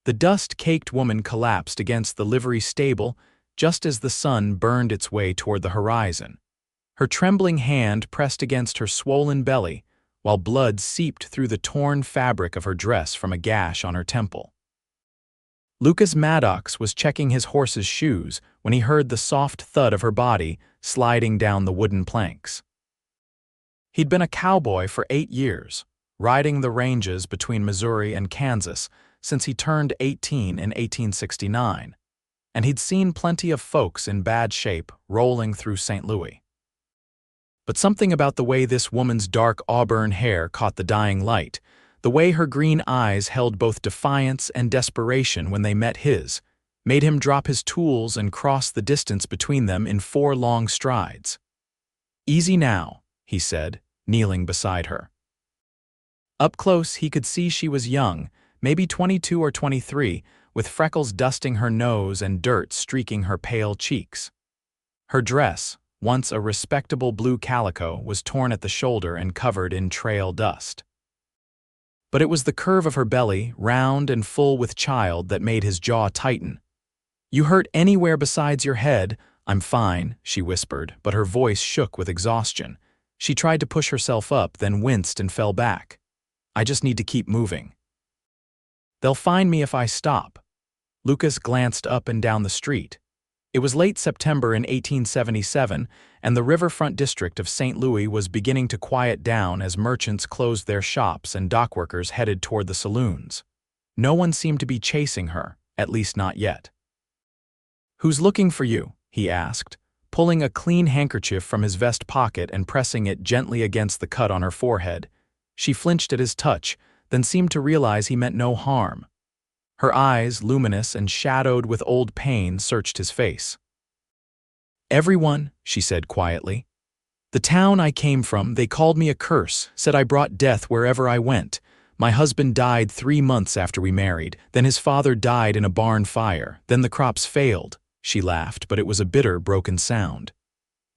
The dust-caked woman collapsed against the livery stable just as the sun burned its way toward the horizon. Her trembling hand pressed against her swollen belly, while blood seeped through the torn fabric of her dress from a gash on her temple. Lucas Maddox was checking his horse's shoes when he heard the soft thud of her body sliding down the wooden planks. He'd been a cowboy for 8 years, riding the ranges between Missouri and Kansas since he turned 18 in 1869, and he'd seen plenty of folks in bad shape rolling through St. Louis. But something about the way this woman's dark auburn hair caught the dying light, the way her green eyes held both defiance and desperation when they met his, made him drop his tools and cross the distance between them in 4 long strides. "Easy now," he said, kneeling beside her. Up close, he could see she was young, maybe 22 or 23, with freckles dusting her nose and dirt streaking her pale cheeks. Her dress, once a respectable blue calico, was torn at the shoulder and covered in trail dust. But it was the curve of her belly, round and full with child, that made his jaw tighten. "You hurt anywhere besides your head?" "I'm fine," she whispered, but her voice shook with exhaustion. She tried to push herself up, then winced and fell back. "I just need to keep moving." "They'll find me if I stop." Lucas glanced up and down the street. It was late September in 1877, and the riverfront district of St. Louis was beginning to quiet down as merchants closed their shops and dockworkers headed toward the saloons. No one seemed to be chasing her, at least not yet. "Who's looking for you?" he asked, pulling a clean handkerchief from his vest pocket and pressing it gently against the cut on her forehead. She flinched at his touch, then seemed to realize he meant no harm. Her eyes, luminous and shadowed with old pain, searched his face. "Everyone," she said quietly. "The town I came from, they called me a curse, said I brought death wherever I went. My husband died 3 months after we married, then his father died in a barn fire, then the crops failed." She laughed, but it was a bitter, broken sound.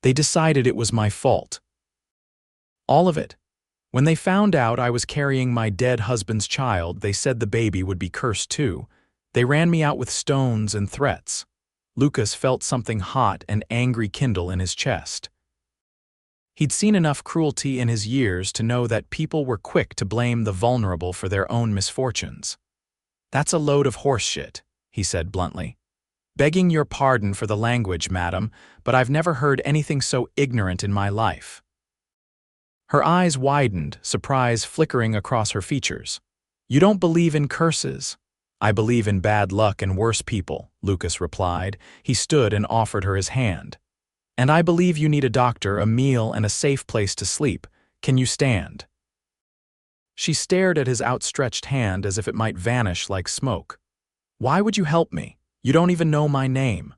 "They decided it was my fault. All of it. When they found out I was carrying my dead husband's child, they said the baby would be cursed too. They ran me out with stones and threats." Lucas felt something hot and angry kindle in his chest. He'd seen enough cruelty in his years to know that people were quick to blame the vulnerable for their own misfortunes. "That's a load of horseshit," he said bluntly. "Begging your pardon for the language, madam, but I've never heard anything so ignorant in my life." Her eyes widened, surprise flickering across her features. "You don't believe in curses?" "I believe in bad luck and worse people," Lucas replied. He stood and offered her his hand. "And I believe you need a doctor, a meal, and a safe place to sleep. Can you stand?" She stared at his outstretched hand as if it might vanish like smoke. "Why would you help me? You don't even know my name."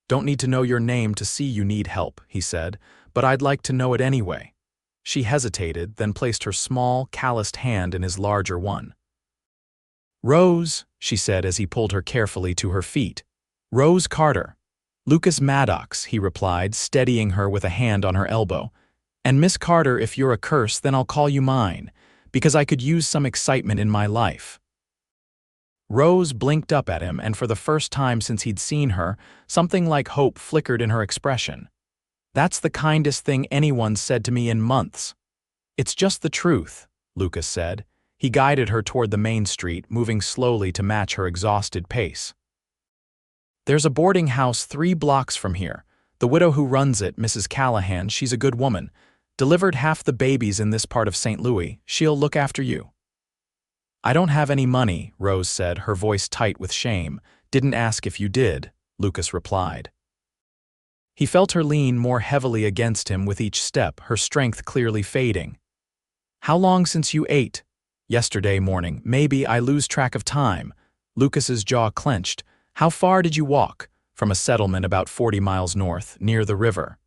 "Don't need to know your name to see you need help," he said, "but I'd like to know it anyway." She hesitated, then placed her small, calloused hand in his larger one. "Rose," she said as he pulled her carefully to her feet. "Rose Carter." "Lucas Maddox," he replied, steadying her with a hand on her elbow. "And Miss Carter, if you're a curse, then I'll call you mine, because I could use some excitement in my life." Rose blinked up at him, and for the first time since he'd seen her, something like hope flickered in her expression. "That's the kindest thing anyone's said to me in months." "It's just the truth," Lucas said. He guided her toward the main street, moving slowly to match her exhausted pace. "There's a boarding house 3 blocks from here. The widow who runs it, Mrs. Callahan, she's a good woman. Delivered half the babies in this part of St. Louis. She'll look after you." "I don't have any money," Rose said, her voice tight with shame. "Didn't ask if you did," Lucas replied. He felt her lean more heavily against him with each step, her strength clearly fading. "How long since you ate?" "Yesterday morning. Maybe I lose track of time." Lucas's jaw clenched. "How far did you walk?" "From a settlement about 40 miles north, near the river."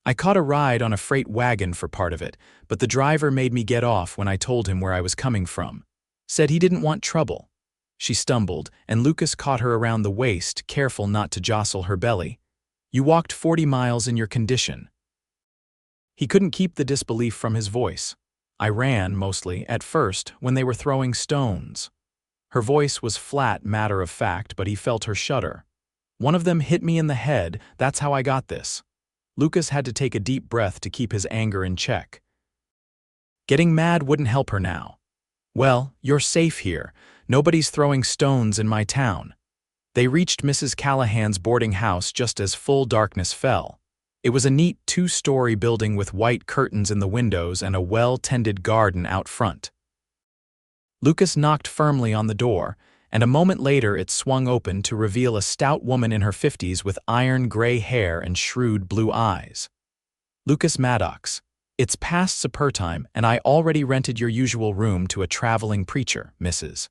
"I caught a ride on a freight wagon for part of it, but the driver made me get off when I told him where I was coming from. Said he didn't want trouble." She stumbled, and Lucas caught her around the waist, careful not to jostle her belly. "You walked 40 miles in your condition." He couldn't keep the disbelief from his voice. "I ran, mostly, at first, when they were throwing stones." Her voice was flat, matter-of-fact, but he felt her shudder. "One of them hit me in the head, that's how I got this." Lucas had to take a deep breath to keep his anger in check. Getting mad wouldn't help her now. "Well, you're safe here. Nobody's throwing stones in my town." They reached Mrs. Callahan's boarding house just as full darkness fell. It was a neat two-story building with white curtains in the windows and a well-tended garden out front. Lucas knocked firmly on the door, and a moment later it swung open to reveal a stout woman in her 50s with iron-gray hair and shrewd blue eyes. "Lucas Maddox, it's past supper time, and I already rented your usual room to a traveling preacher, Mrs.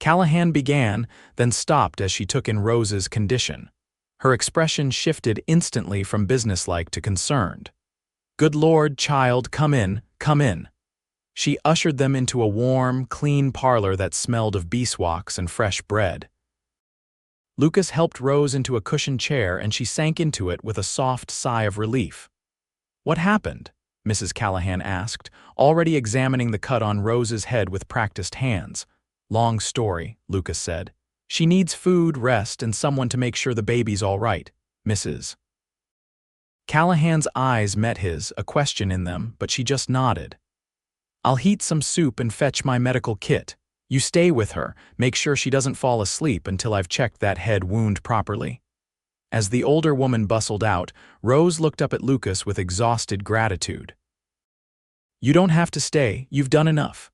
Callahan began, then stopped as she took in Rose's condition. Her expression shifted instantly from businesslike to concerned. "Good Lord, child, come in, come in." She ushered them into a warm, clean parlor that smelled of beeswax and fresh bread. Lucas helped Rose into a cushioned chair and she sank into it with a soft sigh of relief. "What happened?" Mrs. Callahan asked, already examining the cut on Rose's head with practiced hands. "Long story," Lucas said. "She needs food, rest, and someone to make sure the baby's all right, Mrs. Callahan's eyes met his, a question in them, but she just nodded. "I'll heat some soup and fetch my medical kit. You stay with her, make sure she doesn't fall asleep until I've checked that head wound properly." As the older woman bustled out, Rose looked up at Lucas with exhausted gratitude. "You don't have to stay, you've done enough."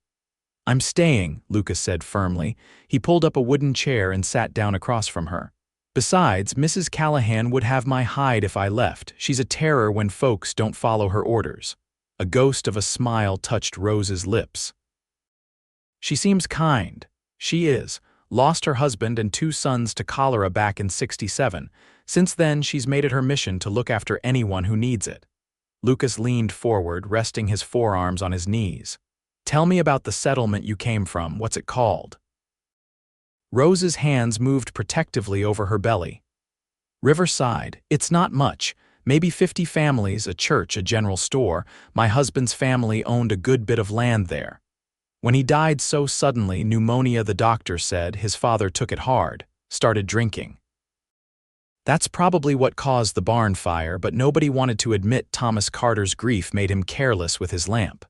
"I'm staying," Lucas said firmly. He pulled up a wooden chair and sat down across from her. "Besides, Mrs. Callahan would have my hide if I left. She's a terror when folks don't follow her orders." A ghost of a smile touched Rose's lips. "She seems kind." "She is. Lost her husband and 2 sons to cholera back in '67. Since then, she's made it her mission to look after anyone who needs it." Lucas leaned forward, resting his forearms on his knees. "Tell me about the settlement you came from. What's it called?" Rose's hands moved protectively over her belly. "Riverside. It's not much. Maybe 50 families, a church, a general store. My husband's family owned a good bit of land there. When he died so suddenly, pneumonia, the doctor said, his father took it hard, started drinking. That's probably what caused the barn fire, but nobody wanted to admit Thomas Carter's grief made him careless with his lamp.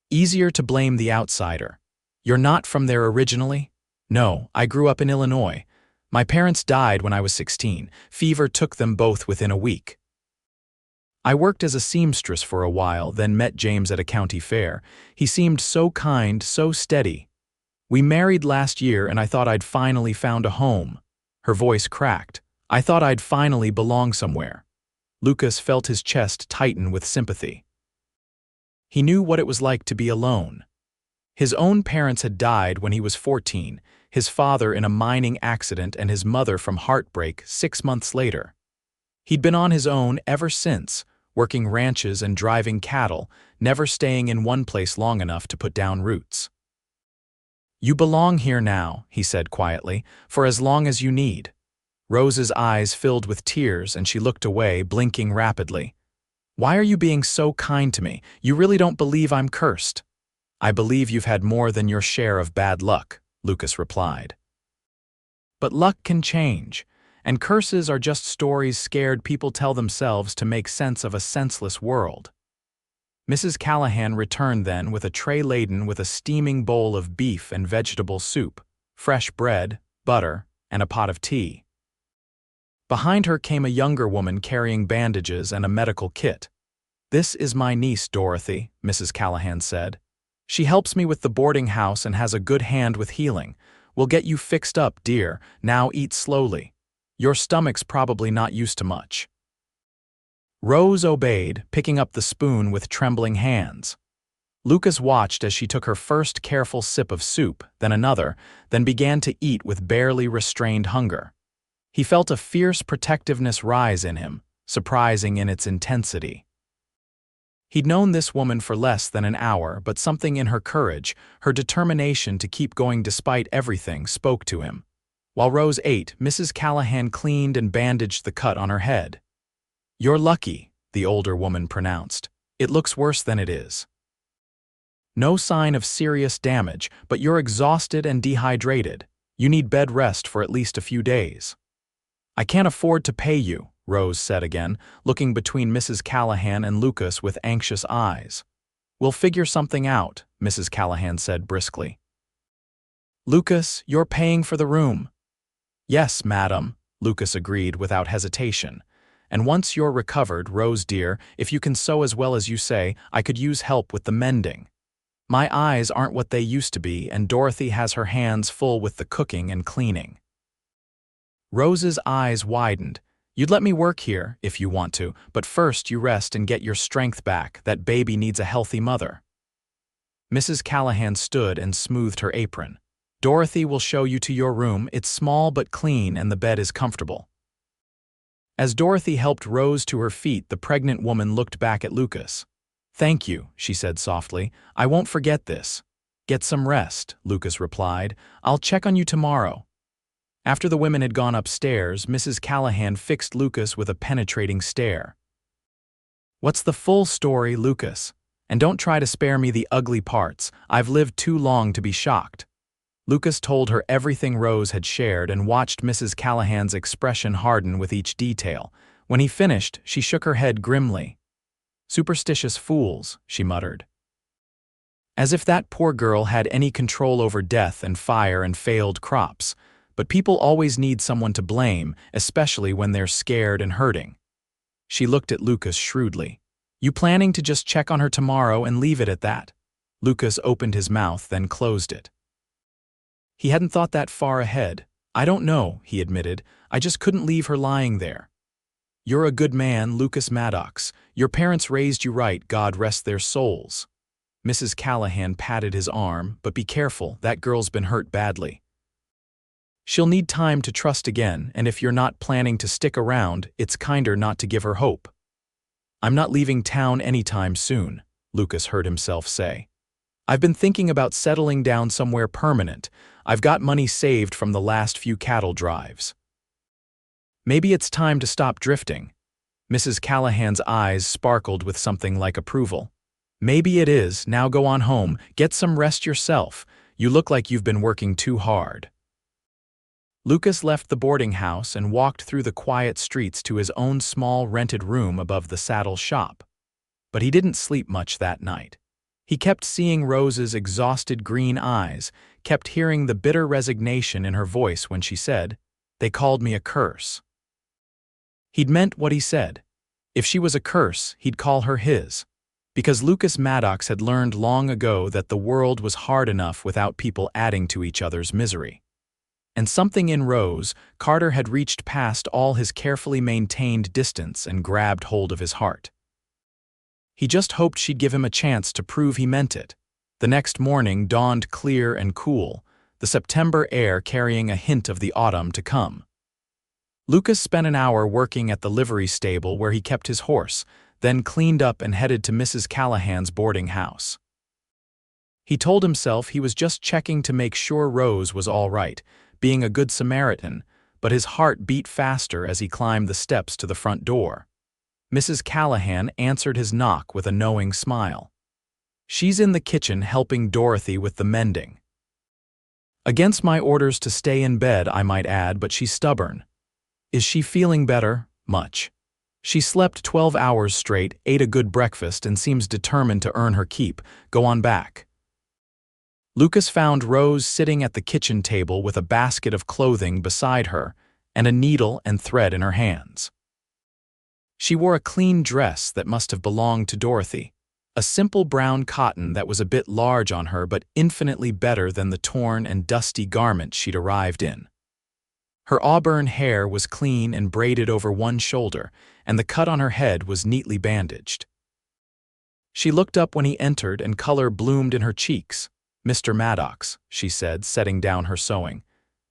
Easier to blame the outsider. You're not from there originally?" "No, I grew up in Illinois. My parents died when I was 16. Fever took them both within a week. I worked as a seamstress for a while, then met James at a county fair. He seemed so kind, so steady. We married last year and I thought I'd finally found a home." Her voice cracked. "I thought I'd finally belong somewhere." Lucas felt his chest tighten with sympathy. He knew what it was like to be alone. His own parents had died when he was 14, his father in a mining accident and his mother from heartbreak 6 months later. He'd been on his own ever since, working ranches and driving cattle, never staying in one place long enough to put down roots. "You belong here now," he said quietly, "for as long as you need." Rose's eyes filled with tears and she looked away, blinking rapidly. "Why are you being so kind to me? You really don't believe I'm cursed?" "I believe you've had more than your share of bad luck," Lucas replied. "But luck can change, and curses are just stories scared people tell themselves to make sense of a senseless world." Mrs. Callahan returned then with a tray laden with a steaming bowl of beef and vegetable soup, fresh bread, butter, and a pot of tea. Behind her came a younger woman carrying bandages and a medical kit. "This is my niece, Dorothy," Mrs. Callahan said. "She helps me with the boarding house and has a good hand with healing. We'll get you fixed up, dear. Now eat slowly. Your stomach's probably not used to much." Rose obeyed, picking up the spoon with trembling hands. Lucas watched as she took her first careful sip of soup, then another, then began to eat with barely restrained hunger. He felt a fierce protectiveness rise in him, surprising in its intensity. He'd known this woman for less than an hour, but something in her courage, her determination to keep going despite everything, spoke to him. While Rose ate, Mrs. Callahan cleaned and bandaged the cut on her head. "You're lucky," the older woman pronounced. "It looks worse than it is." No sign of serious damage, but you're exhausted and dehydrated. You need bed rest for at least a few days." "I can't afford to pay you," Rose said again, looking between Mrs. Callahan and Lucas with anxious eyes. "We'll figure something out," Mrs. Callahan said briskly. "Lucas, you're paying for the room." "Yes, madam," Lucas agreed without hesitation. "And once you're recovered, Rose dear, if you can sew as well as you say, I could use help with the mending. My eyes aren't what they used to be, and Dorothy has her hands full with the cooking and cleaning." Rose's eyes widened. "You'd let me work here, if you want to, but first you rest and get your strength back. That baby needs a healthy mother." Mrs. Callahan stood and smoothed her apron. "Dorothy will show you to your room. It's small but clean and the bed is comfortable." As Dorothy helped Rose to her feet, the pregnant woman looked back at Lucas. "Thank you," she said softly. "I won't forget this." "Get some rest," Lucas replied. "I'll check on you tomorrow." After the women had gone upstairs, Mrs. Callahan fixed Lucas with a penetrating stare. "What's the full story, Lucas? And don't try to spare me the ugly parts. I've lived too long to be shocked." Lucas told her everything Rose had shared and watched Mrs. Callahan's expression harden with each detail. When he finished, she shook her head grimly. "Superstitious fools," she muttered. As if that poor girl had any control over death and fire and failed crops. But people always need someone to blame, especially when they're scared and hurting. She looked at Lucas shrewdly. "You planning to just check on her tomorrow and leave it at that?" Lucas opened his mouth, then closed it. He hadn't thought that far ahead. "I don't know," he admitted. "I just couldn't leave her lying there." "You're a good man, Lucas Maddox. Your parents raised you right, God rest their souls." Mrs. Callahan patted his arm. "But be careful, that girl's been hurt badly. She'll need time to trust again, and if you're not planning to stick around, it's kinder not to give her hope." "I'm not leaving town anytime soon," Lucas heard himself say. "I've been thinking about settling down somewhere permanent. I've got money saved from the last few cattle drives." "Maybe it's time to stop drifting." Mrs. Callahan's eyes sparkled with something like approval. "Maybe it is. Now go on home. Get some rest yourself. You look like you've been working too hard." Lucas left the boarding house and walked through the quiet streets to his own small rented room above the saddle shop. But he didn't sleep much that night. He kept seeing Rose's exhausted green eyes, kept hearing the bitter resignation in her voice when she said, "They called me a curse." He'd meant what he said. If she was a curse, he'd call her his. Because Lucas Maddox had learned long ago that the world was hard enough without people adding to each other's misery. And something in Rose, Carter had reached past all his carefully maintained distance and grabbed hold of his heart. He just hoped she'd give him a chance to prove he meant it. The next morning dawned clear and cool, the September air carrying a hint of the autumn to come. Lucas spent an hour working at the livery stable where he kept his horse, then cleaned up and headed to Mrs. Callahan's boarding house. He told himself he was just checking to make sure Rose was all right, being a good Samaritan, but his heart beat faster as he climbed the steps to the front door. Mrs. Callahan answered his knock with a knowing smile. "She's in the kitchen helping Dorothy with the mending." "Against my orders to stay in bed, I might add, but she's stubborn." "Is she feeling better?" "Much. She slept 12 hours straight, ate a good breakfast, and seems determined to earn her keep. Go on back." Lucas found Rose sitting at the kitchen table with a basket of clothing beside her and a needle and thread in her hands. She wore a clean dress that must have belonged to Dorothy, a simple brown cotton that was a bit large on her but infinitely better than the torn and dusty garment she'd arrived in. Her auburn hair was clean and braided over one shoulder, and the cut on her head was neatly bandaged. She looked up when he entered and color bloomed in her cheeks. "Mr. Maddox," she said, setting down her sewing.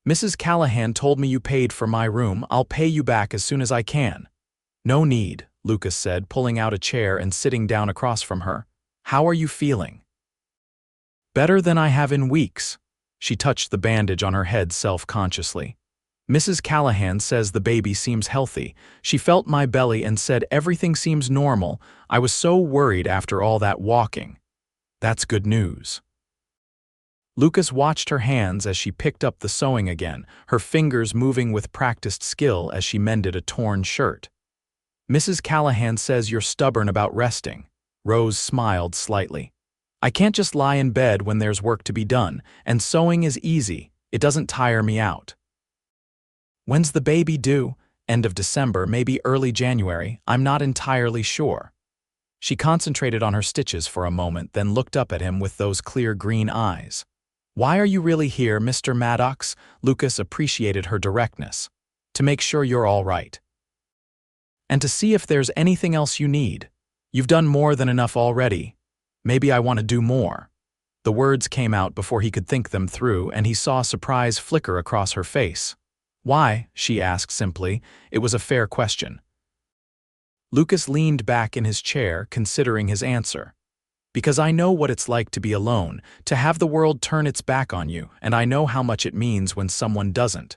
"Mrs. Callahan told me you paid for my room. I'll pay you back as soon as I can." "No need," Lucas said, pulling out a chair and sitting down across from her. "How are you feeling?" "Better than I have in weeks." She touched the bandage on her head self-consciously. "Mrs. Callahan says the baby seems healthy. She felt my belly and said everything seems normal. I was so worried after all that walking." That's good news. Lucas watched her hands as she picked up the sewing again, her fingers moving with practiced skill as she mended a torn shirt. Mrs. Callahan says you're stubborn about resting. Rose smiled slightly. I can't just lie in bed when there's work to be done, and sewing is easy. It doesn't tire me out. When's the baby due? End of December, maybe early January, I'm not entirely sure. She concentrated on her stitches for a moment, then looked up at him with those clear green eyes. Why are you really here, Mr. Maddox? Lucas appreciated her directness. To make sure you're all right. And to see if there's anything else you need. You've done more than enough already. Maybe I want to do more. The words came out before he could think them through, and he saw surprise flicker across her face. Why? She asked simply. It was a fair question. Lucas leaned back in his chair, considering his answer. Because I know what it's like to be alone, to have the world turn its back on you, and I know how much it means when someone doesn't.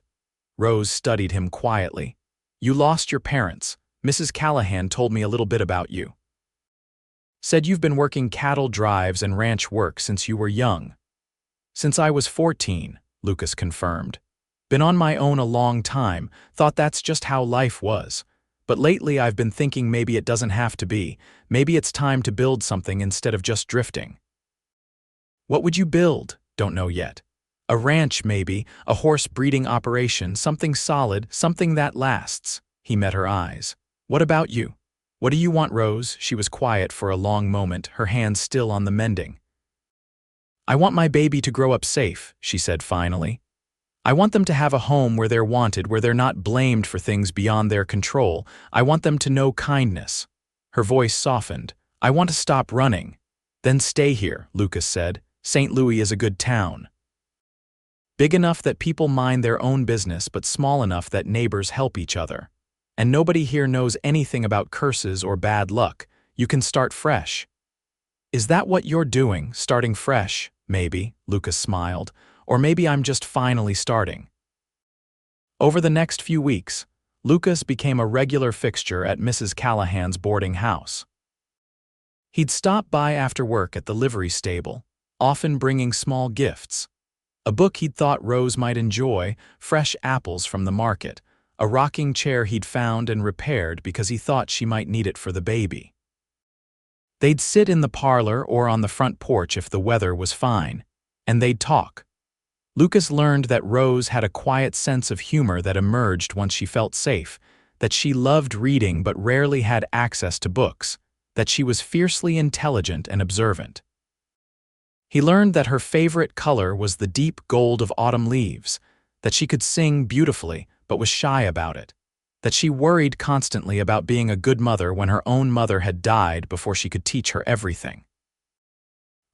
Rose studied him quietly. You lost your parents. Mrs. Callahan told me a little bit about you. Said you've been working cattle drives and ranch work since you were young. Since I was 14, Lucas confirmed. Been on my own a long time, thought that's just how life was. But lately I've been thinking maybe it doesn't have to be. Maybe it's time to build something instead of just drifting. What would you build? Don't know yet. A ranch maybe, a horse breeding operation, something solid, something that lasts. He met her eyes. What about you? What do you want, Rose? She was quiet for a long moment, her hands still on the mending. I want my baby to grow up safe, she said finally. I want them to have a home where they're wanted, where they're not blamed for things beyond their control. I want them to know kindness. Her voice softened. I want to stop running. Then stay here, Lucas said. St. Louis is a good town. Big enough that people mind their own business, but small enough that neighbors help each other. And nobody here knows anything about curses or bad luck. You can start fresh. Is that what you're doing, starting fresh? Maybe, Lucas smiled. Or maybe I'm just finally starting. Over the next few weeks, Lucas became a regular fixture at Mrs. Callahan's boarding house. He'd stop by after work at the livery stable, often bringing small gifts. A book he'd thought Rose might enjoy, fresh apples from the market, a rocking chair he'd found and repaired because he thought she might need it for the baby. They'd sit in the parlor or on the front porch if the weather was fine, and they'd talk. Lucas learned that Rose had a quiet sense of humor that emerged once she felt safe, that she loved reading but rarely had access to books, that she was fiercely intelligent and observant. He learned that her favorite color was the deep gold of autumn leaves, that she could sing beautifully but was shy about it, that she worried constantly about being a good mother when her own mother had died before she could teach her everything.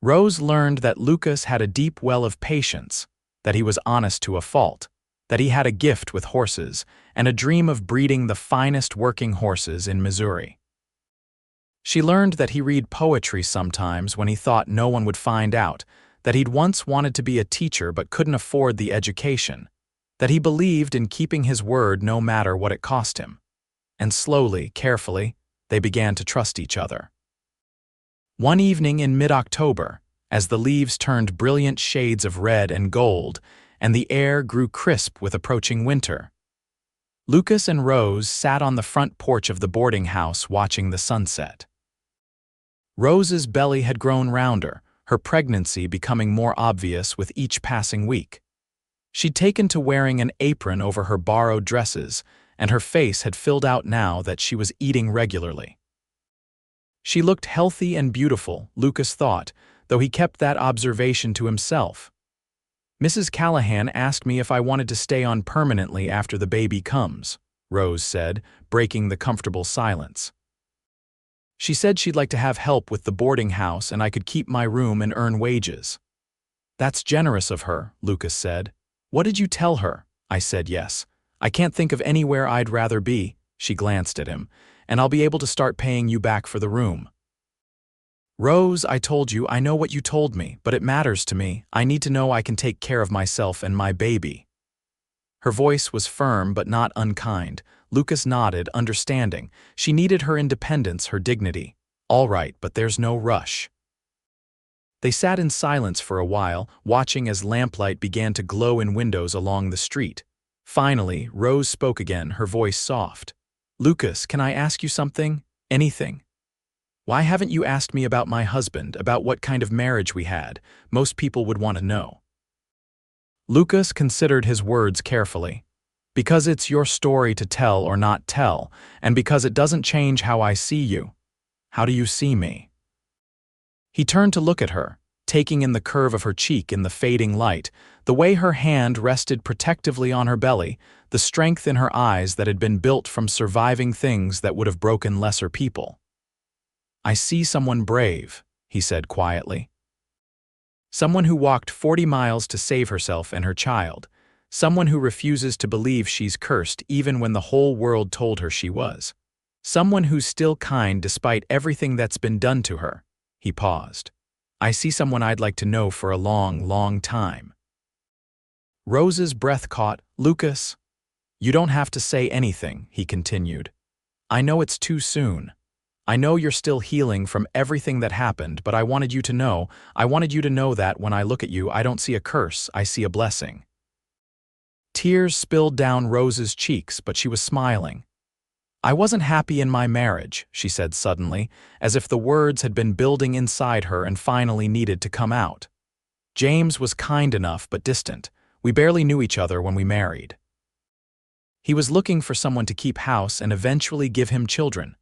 Rose learned that Lucas had a deep well of patience, that he was honest to a fault, that he had a gift with horses and a dream of breeding the finest working horses in Missouri. She learned that he read poetry sometimes when he thought no one would find out, that he'd once wanted to be a teacher but couldn't afford the education, that he believed in keeping his word no matter what it cost him. And slowly, carefully, they began to trust each other. One evening in mid-October, as the leaves turned brilliant shades of red and gold, and the air grew crisp with approaching winter, Lucas and Rose sat on the front porch of the boarding house watching the sunset. Rose's belly had grown rounder, her pregnancy becoming more obvious with each passing week. She'd taken to wearing an apron over her borrowed dresses, and her face had filled out now that she was eating regularly. She looked healthy and beautiful, Lucas thought, though he kept that observation to himself. Mrs. Callahan asked me if I wanted to stay on permanently after the baby comes, Rose said, breaking the comfortable silence. She said she'd like to have help with the boarding house and I could keep my room and earn wages. That's generous of her, Lucas said. What did you tell her? I said yes. I can't think of anywhere I'd rather be, she glanced at him, and I'll be able to start paying you back for the room. Rose, I told you, I know what you told me, but it matters to me. I need to know I can take care of myself and my baby. Her voice was firm but not unkind. Lucas nodded, understanding. She needed her independence, her dignity. All right, but there's no rush. They sat in silence for a while, watching as lamplight began to glow in windows along the street. Finally, Rose spoke again, her voice soft. "Lucas, can I ask you something? Anything? Why haven't you asked me about my husband, about what kind of marriage we had? Most people would want to know." Lucas considered his words carefully. "Because it's your story to tell or not tell, and because it doesn't change how I see you. How do you see me?" He turned to look at her, taking in the curve of her cheek in the fading light, the way her hand rested protectively on her belly, the strength in her eyes that had been built from surviving things that would have broken lesser people. "I see someone brave," he said quietly. "Someone who walked 40 miles to save herself and her child. Someone who refuses to believe she's cursed even when the whole world told her she was. Someone who's still kind despite everything that's been done to her." He paused. "I see someone I'd like to know for a long, long time." Rose's breath caught. "Lucas, you don't have to say anything," he continued. "I know it's too soon. I know you're still healing from everything that happened, but I wanted you to know that when I look at you, I don't see a curse, I see a blessing." Tears spilled down Rose's cheeks, but she was smiling. "I wasn't happy in my marriage," she said suddenly, as if the words had been building inside her and finally needed to come out. "James was kind enough but distant. We barely knew each other when we married. He was looking for someone to keep house and eventually give him children.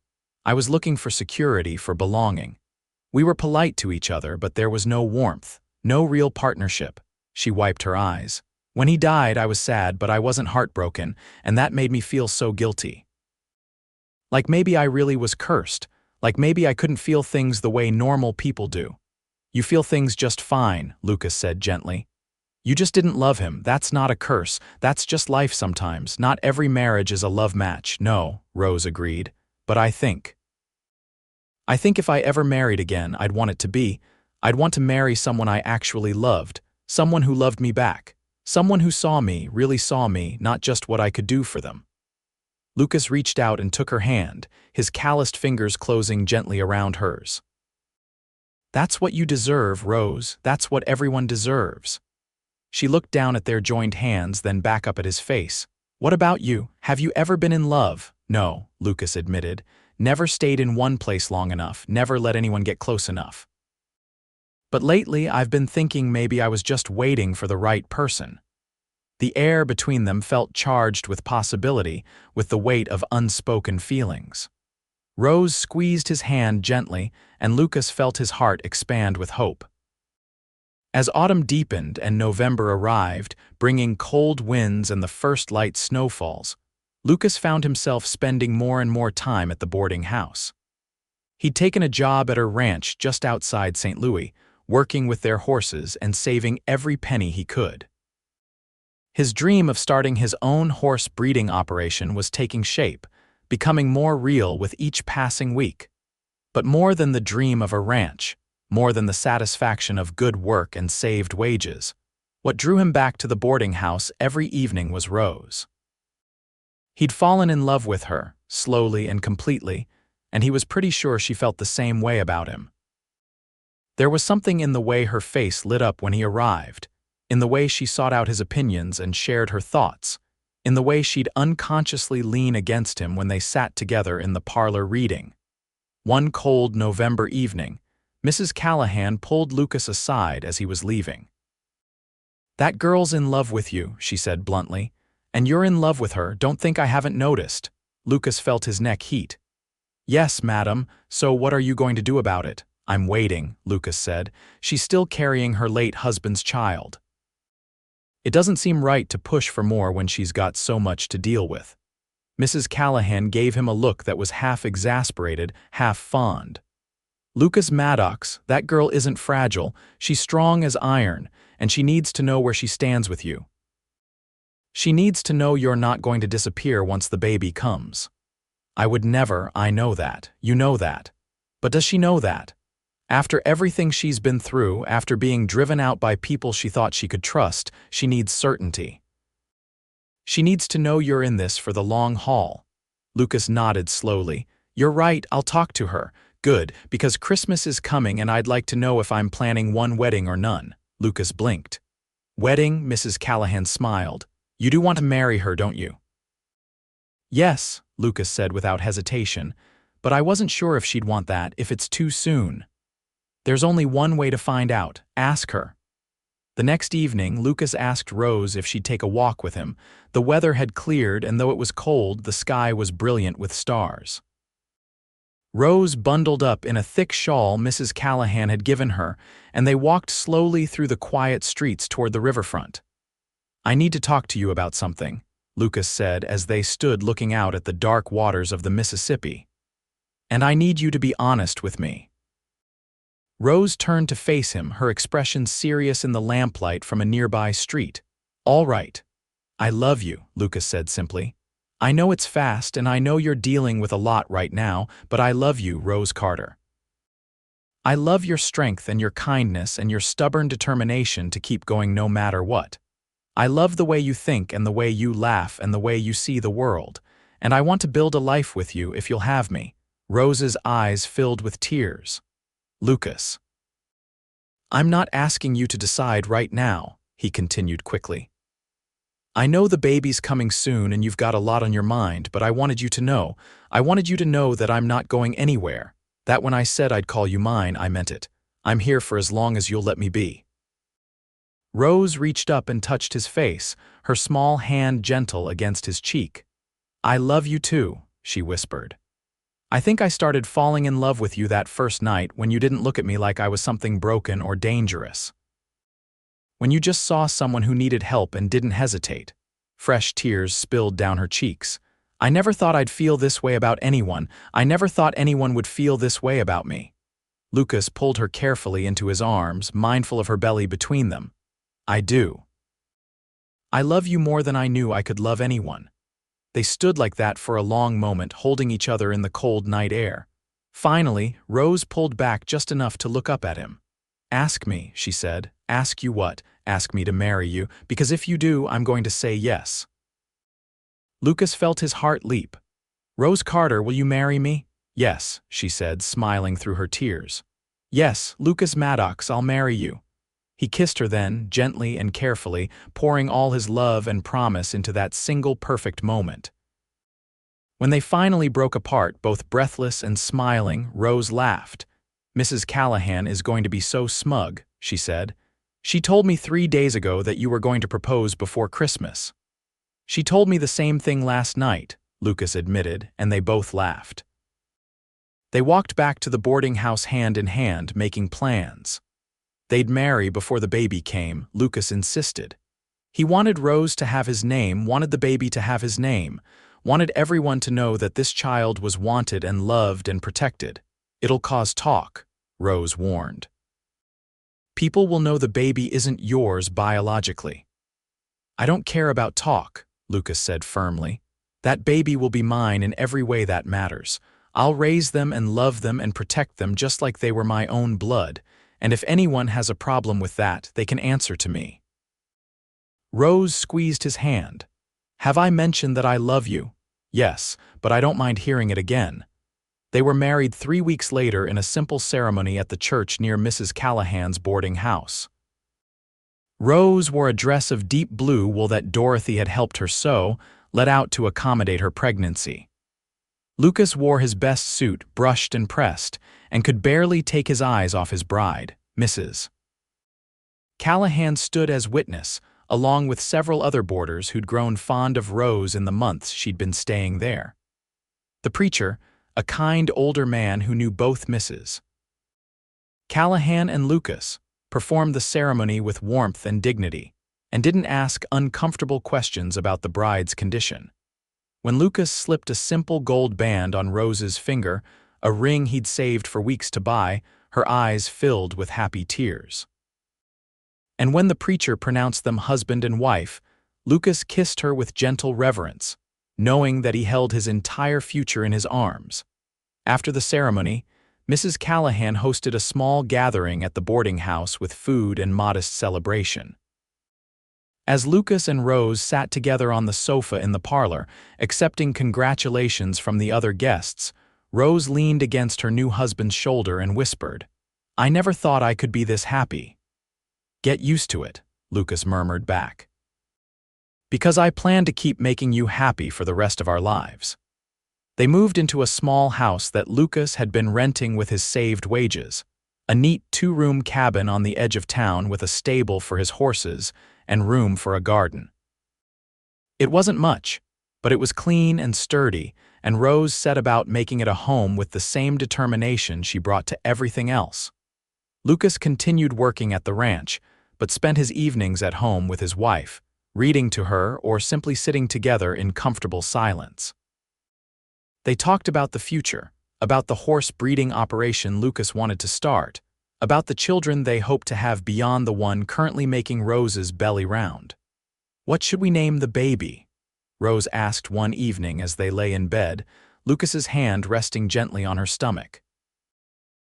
I was looking for security, for belonging. We were polite to each other, but there was no warmth, no real partnership." She wiped her eyes. "When he died, I was sad, but I wasn't heartbroken, and that made me feel so guilty. Like maybe I really was cursed, like maybe I couldn't feel things the way normal people do." "You feel things just fine," Lucas said gently. "You just didn't love him. That's not a curse. That's just life sometimes. Not every marriage is a love match." "No," Rose agreed. "But I think if I ever married again, I'd want to marry someone I actually loved, someone who loved me back, someone who saw me, really saw me, not just what I could do for them." Lucas reached out and took her hand, his calloused fingers closing gently around hers. "That's what you deserve, Rose. That's what everyone deserves." She looked down at their joined hands, then back up at his face. "What about you? Have you ever been in love?" "No," Lucas admitted. "Never stayed in one place long enough, never let anyone get close enough. But lately I've been thinking maybe I was just waiting for the right person." The air between them felt charged with possibility, with the weight of unspoken feelings. Rose squeezed his hand gently, and Lucas felt his heart expand with hope. As autumn deepened and November arrived, bringing cold winds and the first light snowfalls, Lucas found himself spending more and more time at the boarding house. He'd taken a job at a ranch just outside St. Louis, working with their horses and saving every penny he could. His dream of starting his own horse breeding operation was taking shape, becoming more real with each passing week. But more than the dream of a ranch, more than the satisfaction of good work and saved wages, what drew him back to the boarding house every evening was Rose. He'd fallen in love with her, slowly and completely, and he was pretty sure she felt the same way about him. There was something in the way her face lit up when he arrived, in the way she sought out his opinions and shared her thoughts, in the way she'd unconsciously lean against him when they sat together in the parlor reading. One cold November evening, Mrs. Callahan pulled Lucas aside as he was leaving. "That girl's in love with you," she said bluntly. "And you're in love with her, don't think I haven't noticed." Lucas felt his neck heat. "Yes, madam, so what are you going to do about it?" "I'm waiting," Lucas said. "She's still carrying her late husband's child. It doesn't seem right to push for more when she's got so much to deal with." Mrs. Callahan gave him a look that was half exasperated, half fond. "Lucas Maddox, that girl isn't fragile, she's strong as iron, and she needs to know where she stands with you. She needs to know you're not going to disappear once the baby comes. I would never, I know that, you know that. But does she know that? After everything she's been through, after being driven out by people she thought she could trust, she needs certainty. She needs to know you're in this for the long haul." Lucas nodded slowly. "You're right, I'll talk to her. Good, because Christmas is coming and I'd like to know if I'm planning one wedding or none. Lucas blinked. Wedding, Mrs. Callahan smiled. You do want to marry her, don't you? Yes, Lucas said without hesitation, but I wasn't sure if she'd want that, if it's too soon. There's only one way to find out. Ask her. The next evening, Lucas asked Rose if she'd take a walk with him. The weather had cleared, and though it was cold, the sky was brilliant with stars. Rose bundled up in a thick shawl Mrs. Callahan had given her, and they walked slowly through the quiet streets toward the riverfront. I need to talk to you about something, Lucas said as they stood looking out at the dark waters of the Mississippi. And I need you to be honest with me. Rose turned to face him, her expression serious in the lamplight from a nearby street. All right. I love you, Lucas said simply. I know it's fast and I know you're dealing with a lot right now, but I love you, Rose Carter. I love your strength and your kindness and your stubborn determination to keep going no matter what. I love the way you think and the way you laugh and the way you see the world, and I want to build a life with you if you'll have me. Rose's eyes filled with tears. Lucas. I'm not asking you to decide right now, he continued quickly. I know the baby's coming soon and you've got a lot on your mind, but I wanted you to know that I'm not going anywhere, that when I said I'd call you mine, I meant it. I'm here for as long as you'll let me be. Rose reached up and touched his face, her small hand gentle against his cheek. I love you too, she whispered. I think I started falling in love with you that first night when you didn't look at me like I was something broken or dangerous. When you just saw someone who needed help and didn't hesitate. Fresh tears spilled down her cheeks. I never thought I'd feel this way about anyone. I never thought anyone would feel this way about me. Lucas pulled her carefully into his arms, mindful of her belly between them. I do. I love you more than I knew I could love anyone. They stood like that for a long moment, holding each other in the cold night air. Finally, Rose pulled back just enough to look up at him. Ask me, she said. Ask you what? Ask me to marry you, because if you do, I'm going to say yes. Lucas felt his heart leap. Rose Carter, will you marry me? Yes, she said, smiling through her tears. Yes, Lucas Maddox, I'll marry you. He kissed her then, gently and carefully, pouring all his love and promise into that single perfect moment. When they finally broke apart, both breathless and smiling, Rose laughed. Mrs. Callahan is going to be so smug, she said. She told me 3 days ago that you were going to propose before Christmas. She told me the same thing last night, Lucas admitted, and they both laughed. They walked back to the boarding house hand in hand, making plans. They'd marry before the baby came, Lucas insisted. He wanted Rose to have his name, wanted the baby to have his name, wanted everyone to know that this child was wanted and loved and protected. It'll cause talk, Rose warned. People will know the baby isn't yours biologically. I don't care about talk, Lucas said firmly. That baby will be mine in every way that matters. I'll raise them and love them and protect them just like they were my own blood. And if anyone has a problem with that, they can answer to me. Rose squeezed his hand. Have I mentioned that I love you? Yes, but I don't mind hearing it again. They were married 3 weeks later in a simple ceremony at the church near Mrs. Callahan's boarding house. Rose wore a dress of deep blue wool that Dorothy had helped her sew, let out to accommodate her pregnancy. Lucas wore his best suit, brushed and pressed, and could barely take his eyes off his bride, Mrs. Callahan stood as witness, along with several other boarders who'd grown fond of Rose in the months she'd been staying there. The preacher, a kind older man who knew both Mrs. Callahan and Lucas, performed the ceremony with warmth and dignity, and didn't ask uncomfortable questions about the bride's condition. When Lucas slipped a simple gold band on Rose's finger, a ring he'd saved for weeks to buy, her eyes filled with happy tears. And when the preacher pronounced them husband and wife, Lucas kissed her with gentle reverence, knowing that he held his entire future in his arms. After the ceremony, Mrs. Callahan hosted a small gathering at the boarding house with food and modest celebration. As Lucas and Rose sat together on the sofa in the parlor, accepting congratulations from the other guests, Rose leaned against her new husband's shoulder and whispered, "I never thought I could be this happy." "Get used to it," Lucas murmured back. "Because I plan to keep making you happy for the rest of our lives." They moved into a small house that Lucas had been renting with his saved wages, a neat two-room cabin on the edge of town with a stable for his horses and room for a garden. It wasn't much, but it was clean and sturdy, and Rose set about making it a home with the same determination she brought to everything else. Lucas continued working at the ranch, but spent his evenings at home with his wife, reading to her or simply sitting together in comfortable silence. They talked about the future, about the horse breeding operation Lucas wanted to start, about the children they hoped to have beyond the one currently making Rose's belly round. "What should we name the baby?" Rose asked one evening as they lay in bed, Lucas's hand resting gently on her stomach.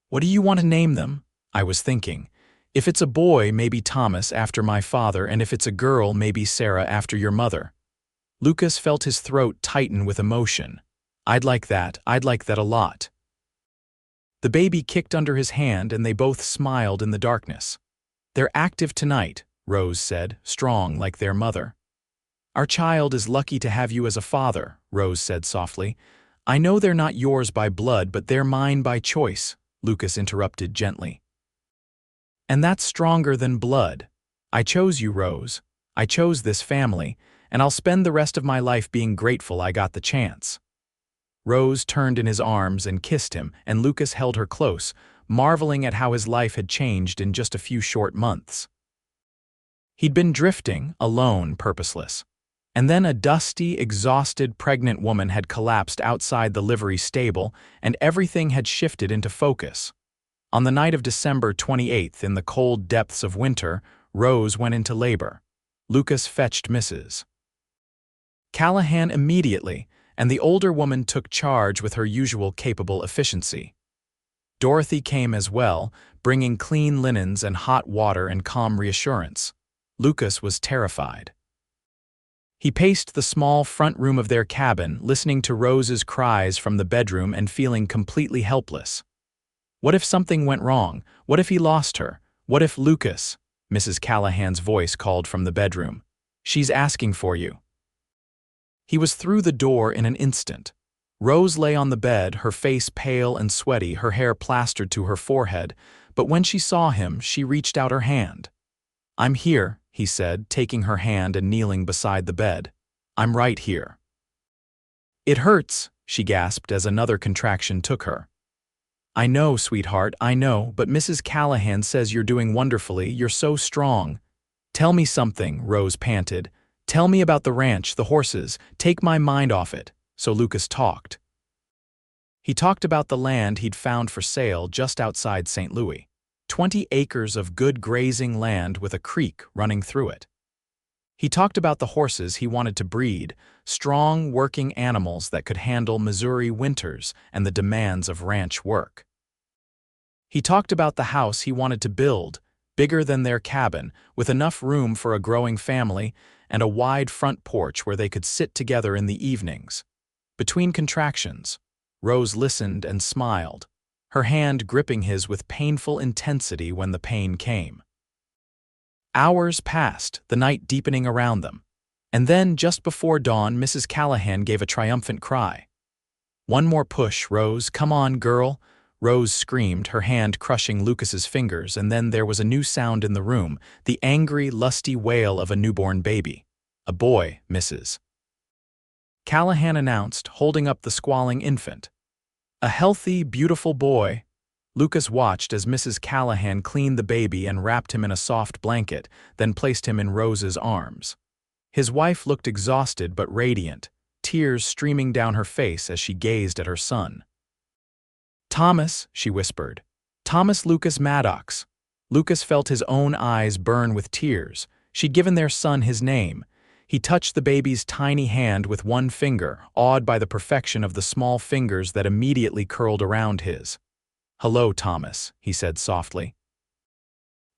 "What do you want to name them?" "I was thinking, if it's a boy, maybe Thomas after my father, and if it's a girl, maybe Sarah after your mother." Lucas felt his throat tighten with emotion. I'd like that a lot." The baby kicked under his hand and they both smiled in the darkness. "They're active tonight," Rose said, strong like their mother. "Our child is lucky to have you as a father," Rose said softly. "I know they're not yours by blood, but they're mine by choice," Lucas interrupted gently. "And that's stronger than blood. I chose you, Rose. I chose this family, and I'll spend the rest of my life being grateful I got the chance." Rose turned in his arms and kissed him, and Lucas held her close, marveling at how his life had changed in just a few short months. He'd been drifting, alone, purposeless. And then a dusty, exhausted, pregnant woman had collapsed outside the livery stable, and everything had shifted into focus. On the night of December 28th, in the cold depths of winter, Rose went into labor. Lucas fetched Mrs. Callahan immediately, and the older woman took charge with her usual capable efficiency. Dorothy came as well, bringing clean linens and hot water and calm reassurance. Lucas was terrified. He paced the small front room of their cabin, listening to Rose's cries from the bedroom and feeling completely helpless. What if something went wrong? What if he lost her? What if Lucas? Mrs. Callahan's voice called from the bedroom. "She's asking for you." He was through the door in an instant. Rose lay on the bed, her face pale and sweaty, her hair plastered to her forehead, but when she saw him, she reached out her hand. "I'm here," he said, taking her hand and kneeling beside the bed. "I'm right here." "It hurts," she gasped as another contraction took her. "I know, sweetheart, I know, but Mrs. Callahan says you're doing wonderfully, you're so strong." "Tell me something," Rose panted. "Tell me about the ranch, the horses, take my mind off it." So Lucas talked. He talked about the land he'd found for sale just outside St. Louis. 20 acres of good grazing land with a creek running through it. He talked about the horses he wanted to breed, strong, working animals that could handle Missouri winters and the demands of ranch work. He talked about the house he wanted to build, bigger than their cabin, with enough room for a growing family and a wide front porch where they could sit together in the evenings. Between contractions, Rose listened and smiled, her hand gripping his with painful intensity when the pain came. Hours passed, the night deepening around them. And then, just before dawn, Mrs. Callahan gave a triumphant cry. "One more push, Rose. Come on, girl." Rose screamed, her hand crushing Lucas's fingers, and then there was a new sound in the room, the angry, lusty wail of a newborn baby. "A boy, Mrs. Callahan announced, holding up the squalling infant. "A healthy, beautiful boy." Lucas watched as Mrs. Callahan cleaned the baby and wrapped him in a soft blanket, then placed him in Rose's arms. His wife looked exhausted but radiant, tears streaming down her face as she gazed at her son. "Thomas," she whispered. "Thomas Lucas Maddox." Lucas felt his own eyes burn with tears. She'd given their son his name. He touched the baby's tiny hand with one finger, awed by the perfection of the small fingers that immediately curled around his. "Hello, Thomas," he said softly.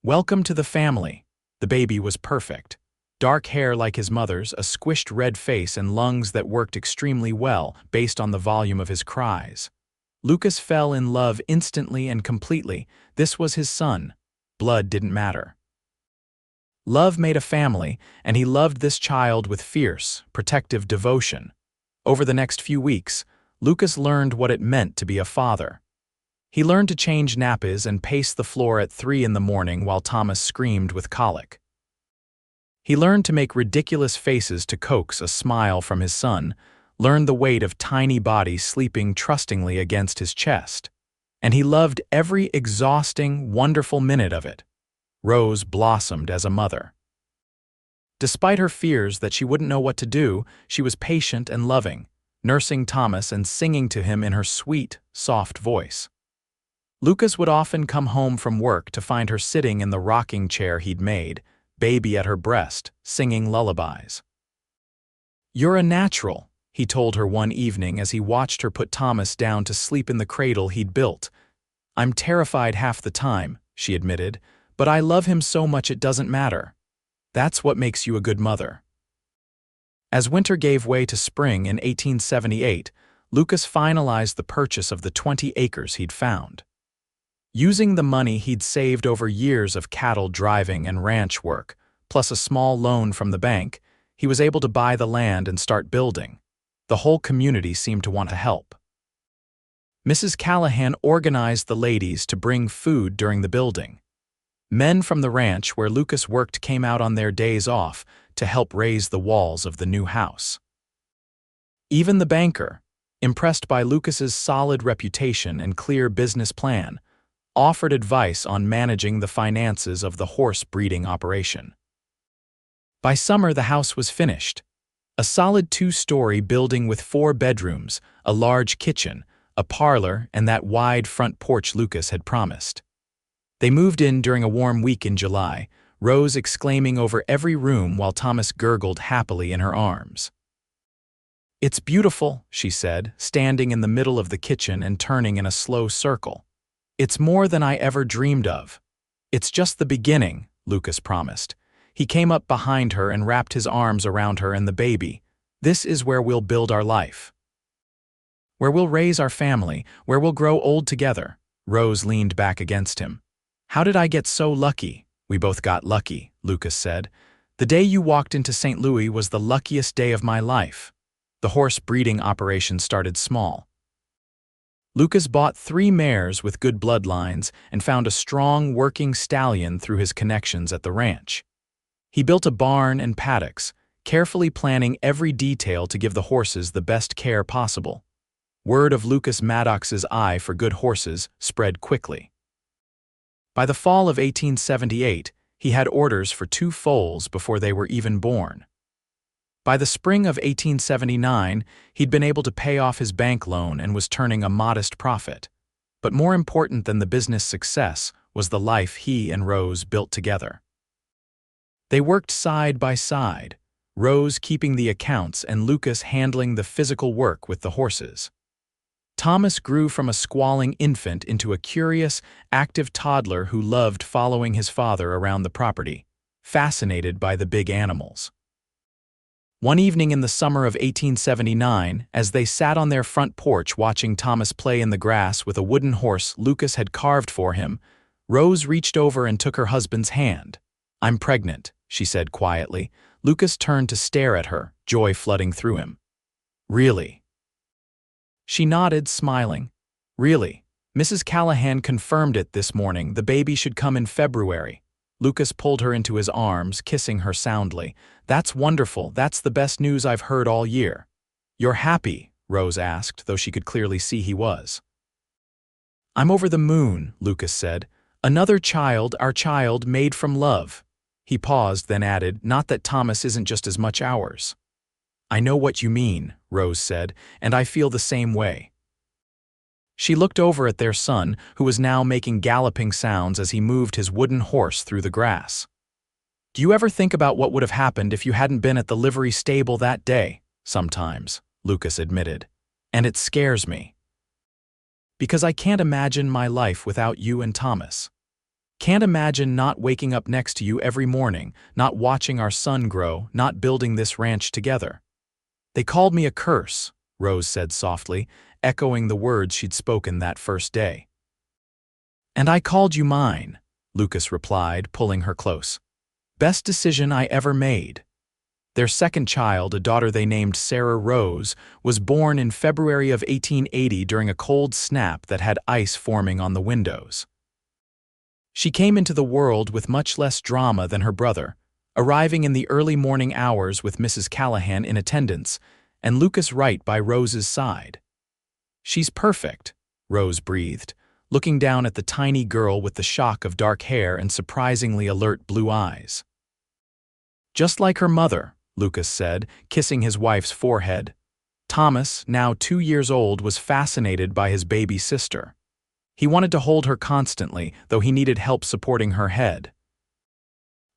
"Welcome to the family." The baby was perfect. Dark hair like his mother's, a squished red face and lungs that worked extremely well based on the volume of his cries. Lucas fell in love instantly and completely. This was his son. Blood didn't matter. Love made a family, and he loved this child with fierce, protective devotion. Over the next few weeks, Lucas learned what it meant to be a father. He learned to change nappies and pace the floor at 3 in the morning while Thomas screamed with colic. He learned to make ridiculous faces to coax a smile from his son, learned the weight of tiny bodies sleeping trustingly against his chest. And he loved every exhausting, wonderful minute of it. Rose blossomed as a mother. Despite her fears that she wouldn't know what to do, she was patient and loving, nursing Thomas and singing to him in her sweet, soft voice. Lucas would often come home from work to find her sitting in the rocking chair he'd made, baby at her breast, singing lullabies. "You're a natural," he told her one evening as he watched her put Thomas down to sleep in the cradle he'd built. "I'm terrified half the time," she admitted, "but I love him so much it doesn't matter. That's what makes you a good mother." As winter gave way to spring in 1878, Lucas finalized the purchase of the 20 acres he'd found. Using the money he'd saved over years of cattle driving and ranch work, plus a small loan from the bank, he was able to buy the land and start building. The whole community seemed to want to help. Mrs. Callahan organized the ladies to bring food during the building. Men from the ranch where Lucas worked came out on their days off to help raise the walls of the new house. Even the banker, impressed by Lucas's solid reputation and clear business plan, offered advice on managing the finances of the horse breeding operation. By summer, the house was finished. A solid 2-story building with 4 bedrooms, a large kitchen, a parlor, and that wide front porch Lucas had promised. They moved in during a warm week in July, Rose exclaiming over every room while Thomas gurgled happily in her arms. "It's beautiful," she said, standing in the middle of the kitchen and turning in a slow circle. "It's more than I ever dreamed of." "It's just the beginning," Lucas promised. He came up behind her and wrapped his arms around her and the baby. "This is where we'll build our life. Where we'll raise our family, where we'll grow old together." Rose leaned back against him. "How did I get so lucky?" "We both got lucky," Lucas said. "The day you walked into St. Louis was the luckiest day of my life." The horse breeding operation started small. Lucas bought 3 mares with good bloodlines and found a strong working stallion through his connections at the ranch. He built a barn and paddocks, carefully planning every detail to give the horses the best care possible. Word of Lucas Maddox's eye for good horses spread quickly. By the fall of 1878, he had orders for 2 foals before they were even born. By the spring of 1879, he'd been able to pay off his bank loan and was turning a modest profit. But more important than the business success was the life he and Rose built together. They worked side by side, Rose keeping the accounts and Lucas handling the physical work with the horses. Thomas grew from a squalling infant into a curious, active toddler who loved following his father around the property, fascinated by the big animals. One evening in the summer of 1879, as they sat on their front porch watching Thomas play in the grass with a wooden horse Lucas had carved for him, Rose reached over and took her husband's hand. "I'm pregnant," she said quietly. Lucas turned to stare at her, joy flooding through him. "Really?" She nodded, smiling. "Really. Mrs. Callahan confirmed it this morning. The baby should come in February." Lucas pulled her into his arms, kissing her soundly. "That's wonderful. That's the best news I've heard all year." "You're happy?" Rose asked, though she could clearly see he was. "I'm over the moon," Lucas said. "Another child, our child, made from love." He paused, then added, "Not that Thomas isn't just as much ours." "I know what you mean," Rose said, "and I feel the same way." She looked over at their son, who was now making galloping sounds as he moved his wooden horse through the grass. "Do you ever think about what would have happened if you hadn't been at the livery stable that day?" "Sometimes," Lucas admitted. "And it scares me. Because I can't imagine my life without you and Thomas. Can't imagine not waking up next to you every morning, not watching our son grow, not building this ranch together." "They called me a curse," Rose said softly. echoing the words she'd spoken that first day. "And I called you mine," Lucas replied, pulling her close. "Best decision I ever made." Their second child, a daughter they named Sarah Rose, was born in February of 1880 during a cold snap that had ice forming on the windows. She came into the world with much less drama than her brother, arriving in the early morning hours with Mrs. Callahan in attendance, and Lucas right by Rose's side. "She's perfect," Rose breathed, looking down at the tiny girl with the shock of dark hair and surprisingly alert blue eyes. "Just like her mother," Lucas said, kissing his wife's forehead. Thomas, now 2 years old, was fascinated by his baby sister. He wanted to hold her constantly, though he needed help supporting her head.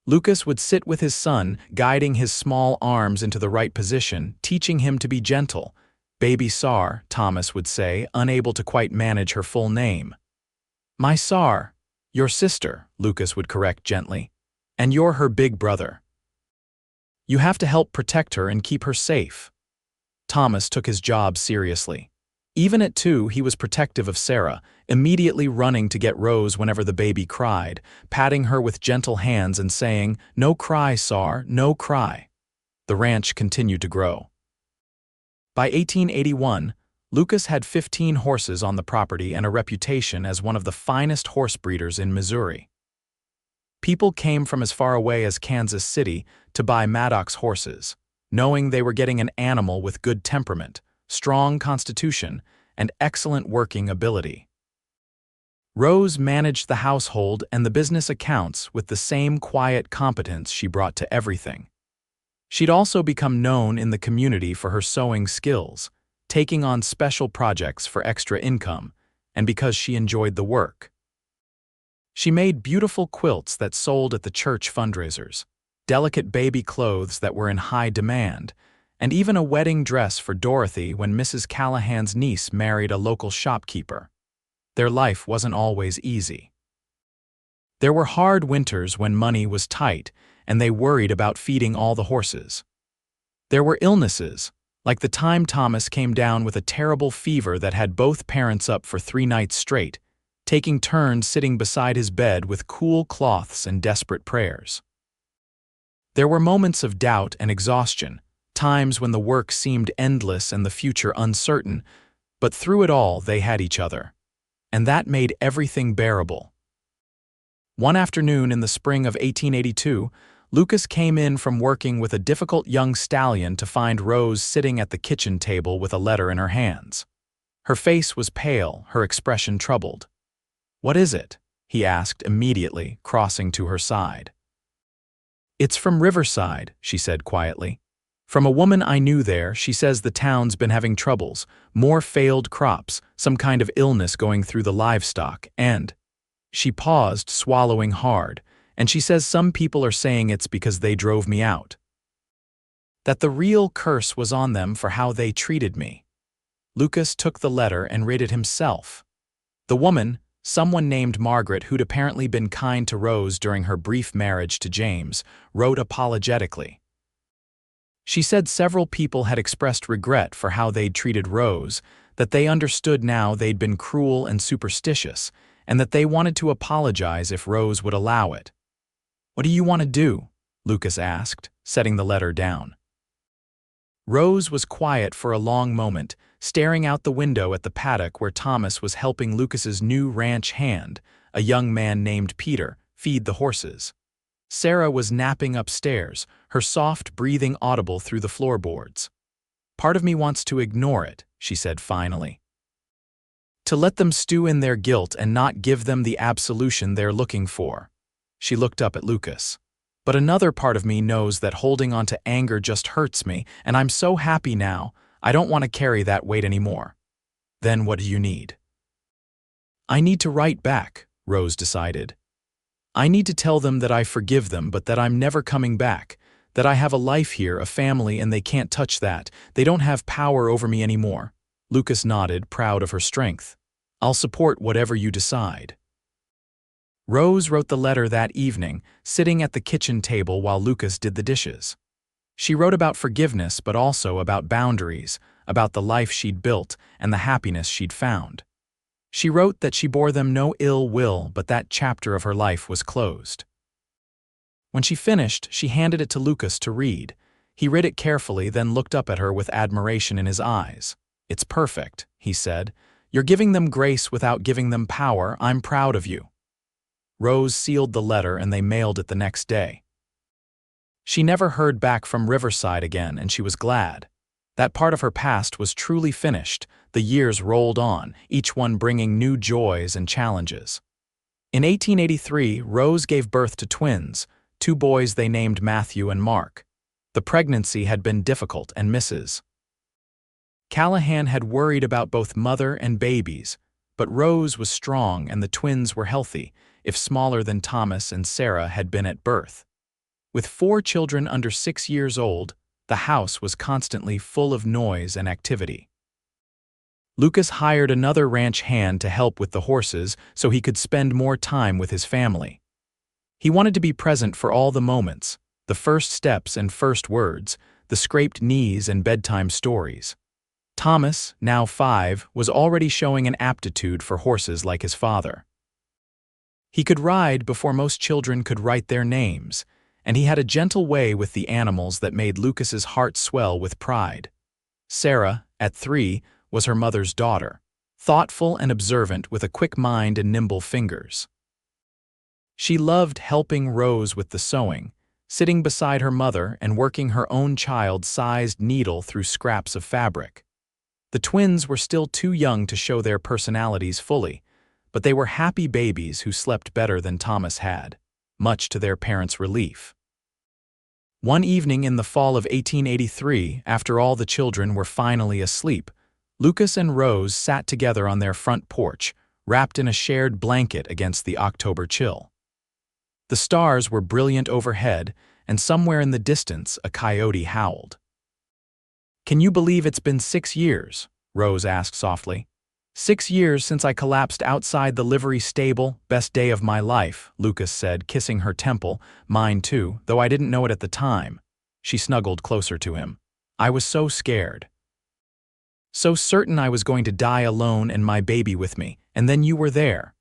Lucas would sit with his son, guiding his small arms into the right position, teaching him to be gentle. "Baby Sar," Thomas would say, unable to quite manage her full name. "My Sar, your sister," Lucas would correct gently. "And you're her big brother. You have to help protect her and keep her safe." Thomas took his job seriously. Even at 2, he was protective of Sarah, immediately running to get Rose whenever the baby cried, patting her with gentle hands and saying, "No cry, Sar, no cry." The ranch continued to grow. By 1881, Lucas had 15 horses on the property and a reputation as one of the finest horse breeders in Missouri. People came from as far away as Kansas City to buy Maddox horses, knowing they were getting an animal with good temperament, strong constitution, and excellent working ability. Rose managed the household and the business accounts with the same quiet competence she brought to everything. She'd also become known in the community for her sewing skills, taking on special projects for extra income, and because she enjoyed the work. She made beautiful quilts that sold at the church fundraisers, delicate baby clothes that were in high demand, and even a wedding dress for Dorothy when Mrs. Callahan's niece married a local shopkeeper. Their life wasn't always easy. There were hard winters when money was tight, and they worried about feeding all the horses. There were illnesses, like the time Thomas came down with a terrible fever that had both parents up for 3 nights straight, taking turns sitting beside his bed with cool cloths and desperate prayers. There were moments of doubt and exhaustion, times when the work seemed endless and the future uncertain, but through it all they had each other. And that made everything bearable. One afternoon in the spring of 1882, Lucas came in from working with a difficult young stallion to find Rose sitting at the kitchen table with a letter in her hands. Her face was pale, her expression troubled. "What is it?" he asked immediately, crossing to her side. "It's from Riverside," she said quietly. "From a woman I knew there. She says the town's been having troubles, more failed crops, some kind of illness going through the livestock, and—" She paused, swallowing hard, "and she says some people are saying it's because they drove me out. That the real curse was on them for how they treated me." Lucas took the letter and read it himself. The woman, someone named Margaret who'd apparently been kind to Rose during her brief marriage to James, wrote apologetically. She said several people had expressed regret for how they'd treated Rose, that they understood now they'd been cruel and superstitious, and that they wanted to apologize if Rose would allow it. "What do you want to do?" Lucas asked, setting the letter down. Rose was quiet for a long moment, staring out the window at the paddock where Thomas was helping Lucas's new ranch hand, a young man named Peter, feed the horses. Sarah was napping upstairs, her soft breathing audible through the floorboards. "Part of me wants to ignore it," she said finally. "To let them stew in their guilt and not give them the absolution they're looking for." She looked up at Lucas. "But another part of me knows that holding on to anger just hurts me, and I'm so happy now, I don't want to carry that weight anymore." "Then what do you need?" "I need to write back," Rose decided. "I need to tell them that I forgive them, but that I'm never coming back, that I have a life here, a family, and they can't touch that. They don't have power over me anymore." Lucas nodded, proud of her strength. "I'll support whatever you decide." Rose wrote the letter that evening, sitting at the kitchen table while Lucas did the dishes. She wrote about forgiveness but also about boundaries, about the life she'd built and the happiness she'd found. She wrote that she bore them no ill will, but that chapter of her life was closed. When she finished, she handed it to Lucas to read. He read it carefully, then looked up at her with admiration in his eyes. "It's perfect," he said. "You're giving them grace without giving them power. I'm proud of you." Rose sealed the letter and they mailed it the next day. She never heard back from Riverside again, and she was glad. That part of her past was truly finished. The years rolled on, each one bringing new joys and challenges. In 1883, Rose gave birth to twins, 2 boys they named Matthew and Mark. The pregnancy had been difficult, and Mrs. Callahan had worried about both mother and babies, but Rose was strong and the twins were healthy, if smaller than Thomas and Sarah had been at birth. With 4 children under 6 years old, the house was constantly full of noise and activity. Lucas hired another ranch hand to help with the horses so he could spend more time with his family. He wanted to be present for all the moments, the first steps and first words, the scraped knees and bedtime stories. Thomas, now 5, was already showing an aptitude for horses like his father. He could ride before most children could write their names, and he had a gentle way with the animals that made Lucas's heart swell with pride. Sarah, at 3, was her mother's daughter, thoughtful and observant with a quick mind and nimble fingers. She loved helping Rose with the sewing, sitting beside her mother and working her own child-sized needle through scraps of fabric. The twins were still too young to show their personalities fully, but they were happy babies who slept better than Thomas had, much to their parents' relief. One evening in the fall of 1883, after all the children were finally asleep, Lucas and Rose sat together on their front porch, wrapped in a shared blanket against the October chill. The stars were brilliant overhead, and somewhere in the distance a coyote howled. "Can you believe it's been 6 years?" Rose asked softly. "6 years since I collapsed outside the livery stable. Best day of my life," Lucas said, kissing her temple. "Mine too, though I didn't know it at the time." She snuggled closer to him. "I was so scared. So certain I was going to die alone and my baby with me, and then you were there."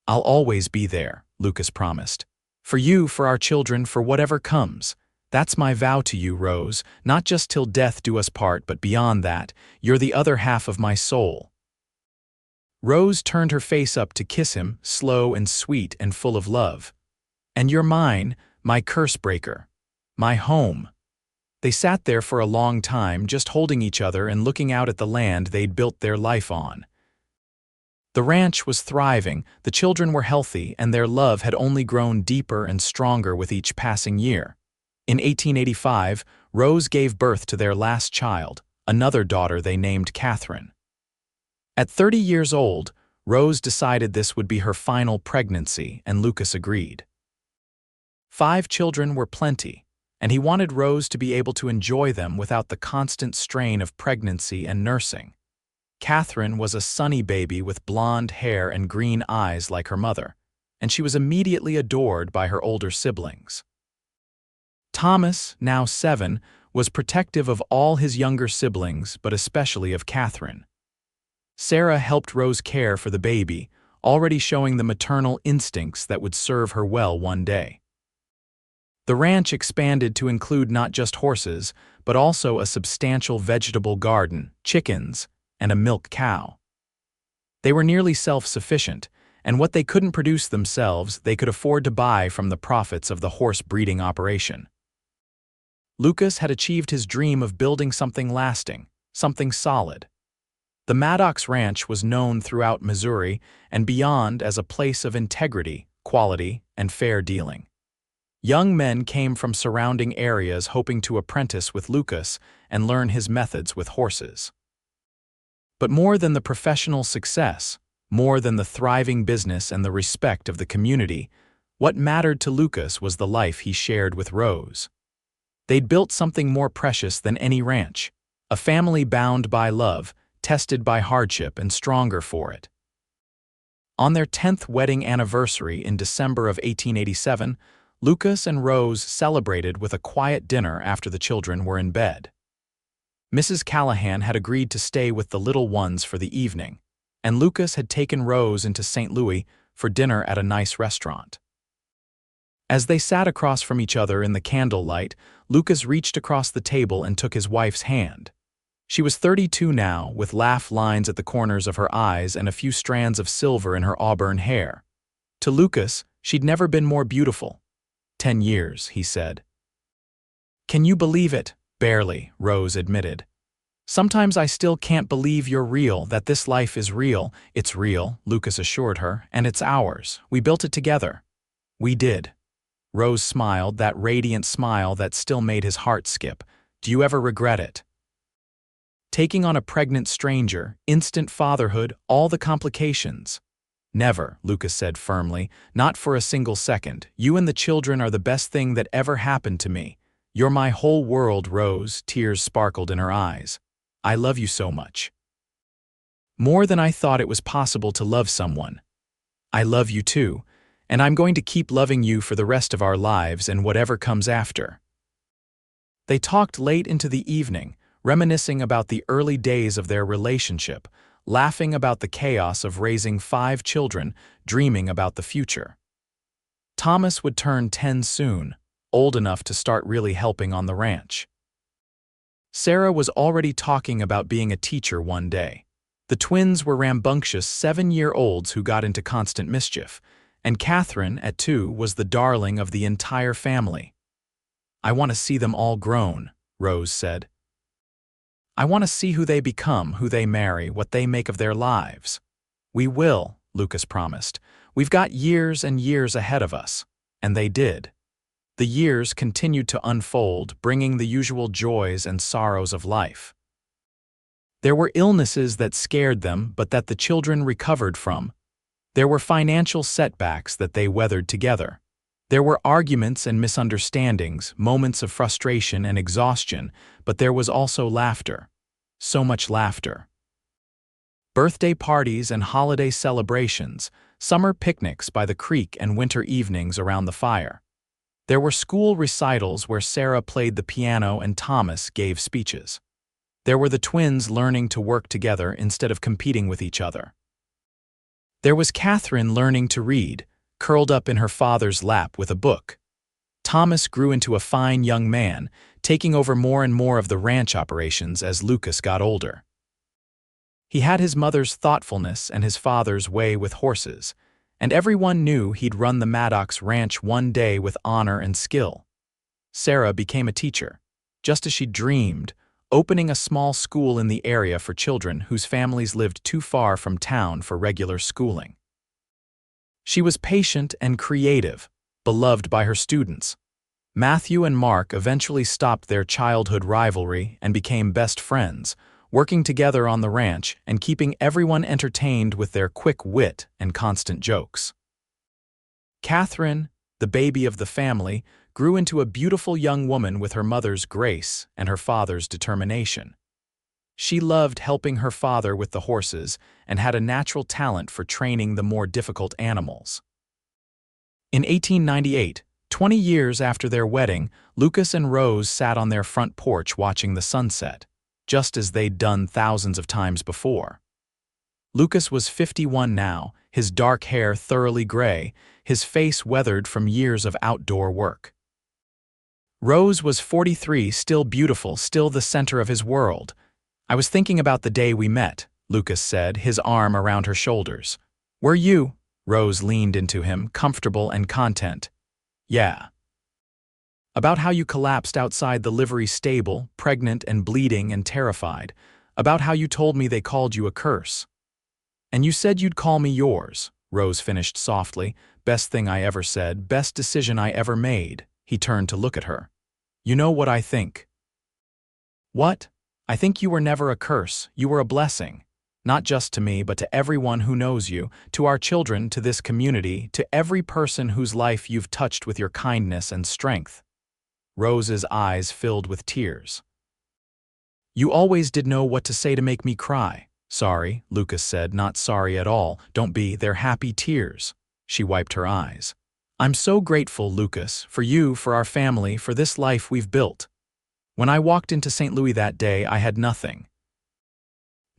"I'll always be there," Lucas promised. "For you, for our children, for whatever comes. That's my vow to you, Rose, not just till death do us part, but beyond that. You're the other half of my soul." Rose turned her face up to kiss him, slow and sweet and full of love. "And you're mine, my curse breaker. My home." They sat there for a long time, just holding each other and looking out at the land they'd built their life on. The ranch was thriving, the children were healthy, and their love had only grown deeper and stronger with each passing year. In 1885, Rose gave birth to their last child, another daughter they named Catherine. At 30 years old, Rose decided this would be her final pregnancy, and Lucas agreed. 5 children were plenty, and he wanted Rose to be able to enjoy them without the constant strain of pregnancy and nursing. Catherine was a sunny baby with blonde hair and green eyes like her mother, and she was immediately adored by her older siblings. Thomas, now 7, was protective of all his younger siblings, but especially of Catherine. Sarah helped Rose care for the baby, already showing the maternal instincts that would serve her well one day. The ranch expanded to include not just horses, but also a substantial vegetable garden, chickens, and a milk cow. They were nearly self-sufficient, and what they couldn't produce themselves, they could afford to buy from the profits of the horse breeding operation. Lucas had achieved his dream of building something lasting, something solid. The Maddox Ranch was known throughout Missouri and beyond as a place of integrity, quality, and fair dealing. Young men came from surrounding areas hoping to apprentice with Lucas and learn his methods with horses. But more than the professional success, more than the thriving business and the respect of the community, what mattered to Lucas was the life he shared with Rose. They'd built something more precious than any ranch, a family bound by love, tested by hardship, and stronger for it. On their 10th wedding anniversary in December of 1887, Lucas and Rose celebrated with a quiet dinner after the children were in bed. Mrs. Callahan had agreed to stay with the little ones for the evening, and Lucas had taken Rose into St. Louis for dinner at a nice restaurant. As they sat across from each other in the candlelight, Lucas reached across the table and took his wife's hand. She was 32 now, with laugh lines at the corners of her eyes and a few strands of silver in her auburn hair. To Lucas, she'd never been more beautiful. 10 years, he said. Can you believe it? Barely, Rose admitted. Sometimes I still can't believe you're real, that this life is real. It's real, Lucas assured her, and it's ours. We built it together. We did. Rose smiled, that radiant smile that still made his heart skip. Do you ever regret it? Taking on a pregnant stranger, instant fatherhood, all the complications. Never, Lucas said firmly, not for a single second. You and the children are the best thing that ever happened to me. You're my whole world, Rose, tears sparkled in her eyes. I love you so much. More than I thought it was possible to love someone. I love you too, and I'm going to keep loving you for the rest of our lives and whatever comes after. They talked late into the evening, reminiscing about the early days of their relationship, laughing about the chaos of raising 5 children, dreaming about the future. Thomas would turn 10 soon, old enough to start really helping on the ranch. Sarah was already talking about being a teacher one day. The twins were rambunctious 7-year-olds who got into constant mischief, and Catherine, at 2, was the darling of the entire family. I want to see them all grown, Rose said. I want to see who they become, who they marry, what they make of their lives. We will, Lucas promised. We've got years and years ahead of us. And they did. The years continued to unfold, bringing the usual joys and sorrows of life. There were illnesses that scared them, but that the children recovered from. There were financial setbacks that they weathered together. There were arguments and misunderstandings, moments of frustration and exhaustion, but there was also laughter. So much laughter. Birthday parties and holiday celebrations, summer picnics by the creek and winter evenings around the fire. There were school recitals where Sarah played the piano and Thomas gave speeches. There were the twins learning to work together instead of competing with each other. There was Catherine learning to read, curled up in her father's lap with a book. Thomas grew into a fine young man, taking over more and more of the ranch operations as Lucas got older. He had his mother's thoughtfulness and his father's way with horses, and everyone knew he'd run the Maddox ranch one day with honor and skill. Sarah became a teacher, just as she dreamed, opening a small school in the area for children whose families lived too far from town for regular schooling. She was patient and creative, beloved by her students. Matthew and Mark eventually stopped their childhood rivalry and became best friends, working together on the ranch and keeping everyone entertained with their quick wit and constant jokes. Catherine, the baby of the family, grew into a beautiful young woman with her mother's grace and her father's determination. She loved helping her father with the horses and had a natural talent for training the more difficult animals. In 1898, 20 years after their wedding, Lucas and Rose sat on their front porch watching the sunset, just as they'd done thousands of times before. Lucas was 51 now, his dark hair thoroughly gray, his face weathered from years of outdoor work. Rose was 43, still beautiful, still the center of his world. I was thinking about the day we met, Lucas said, his arm around her shoulders. Were you? Rose leaned into him, comfortable and content. Yeah. About how you collapsed outside the livery stable, pregnant and bleeding and terrified. About how you told me they called you a curse. And you said you'd call me yours, Rose finished softly. Best thing I ever said, best decision I ever made. He turned to look at her. You know what I think. What? I think you were never a curse, you were a blessing. Not just to me, but to everyone who knows you, to our children, to this community, to every person whose life you've touched with your kindness and strength. Rose's eyes filled with tears. You always did know what to say to make me cry. Sorry, Lucas said, not sorry at all. Don't be, they're happy tears. She wiped her eyes. I'm so grateful, Lucas, for you, for our family, for this life we've built. When I walked into St. Louis that day, I had nothing.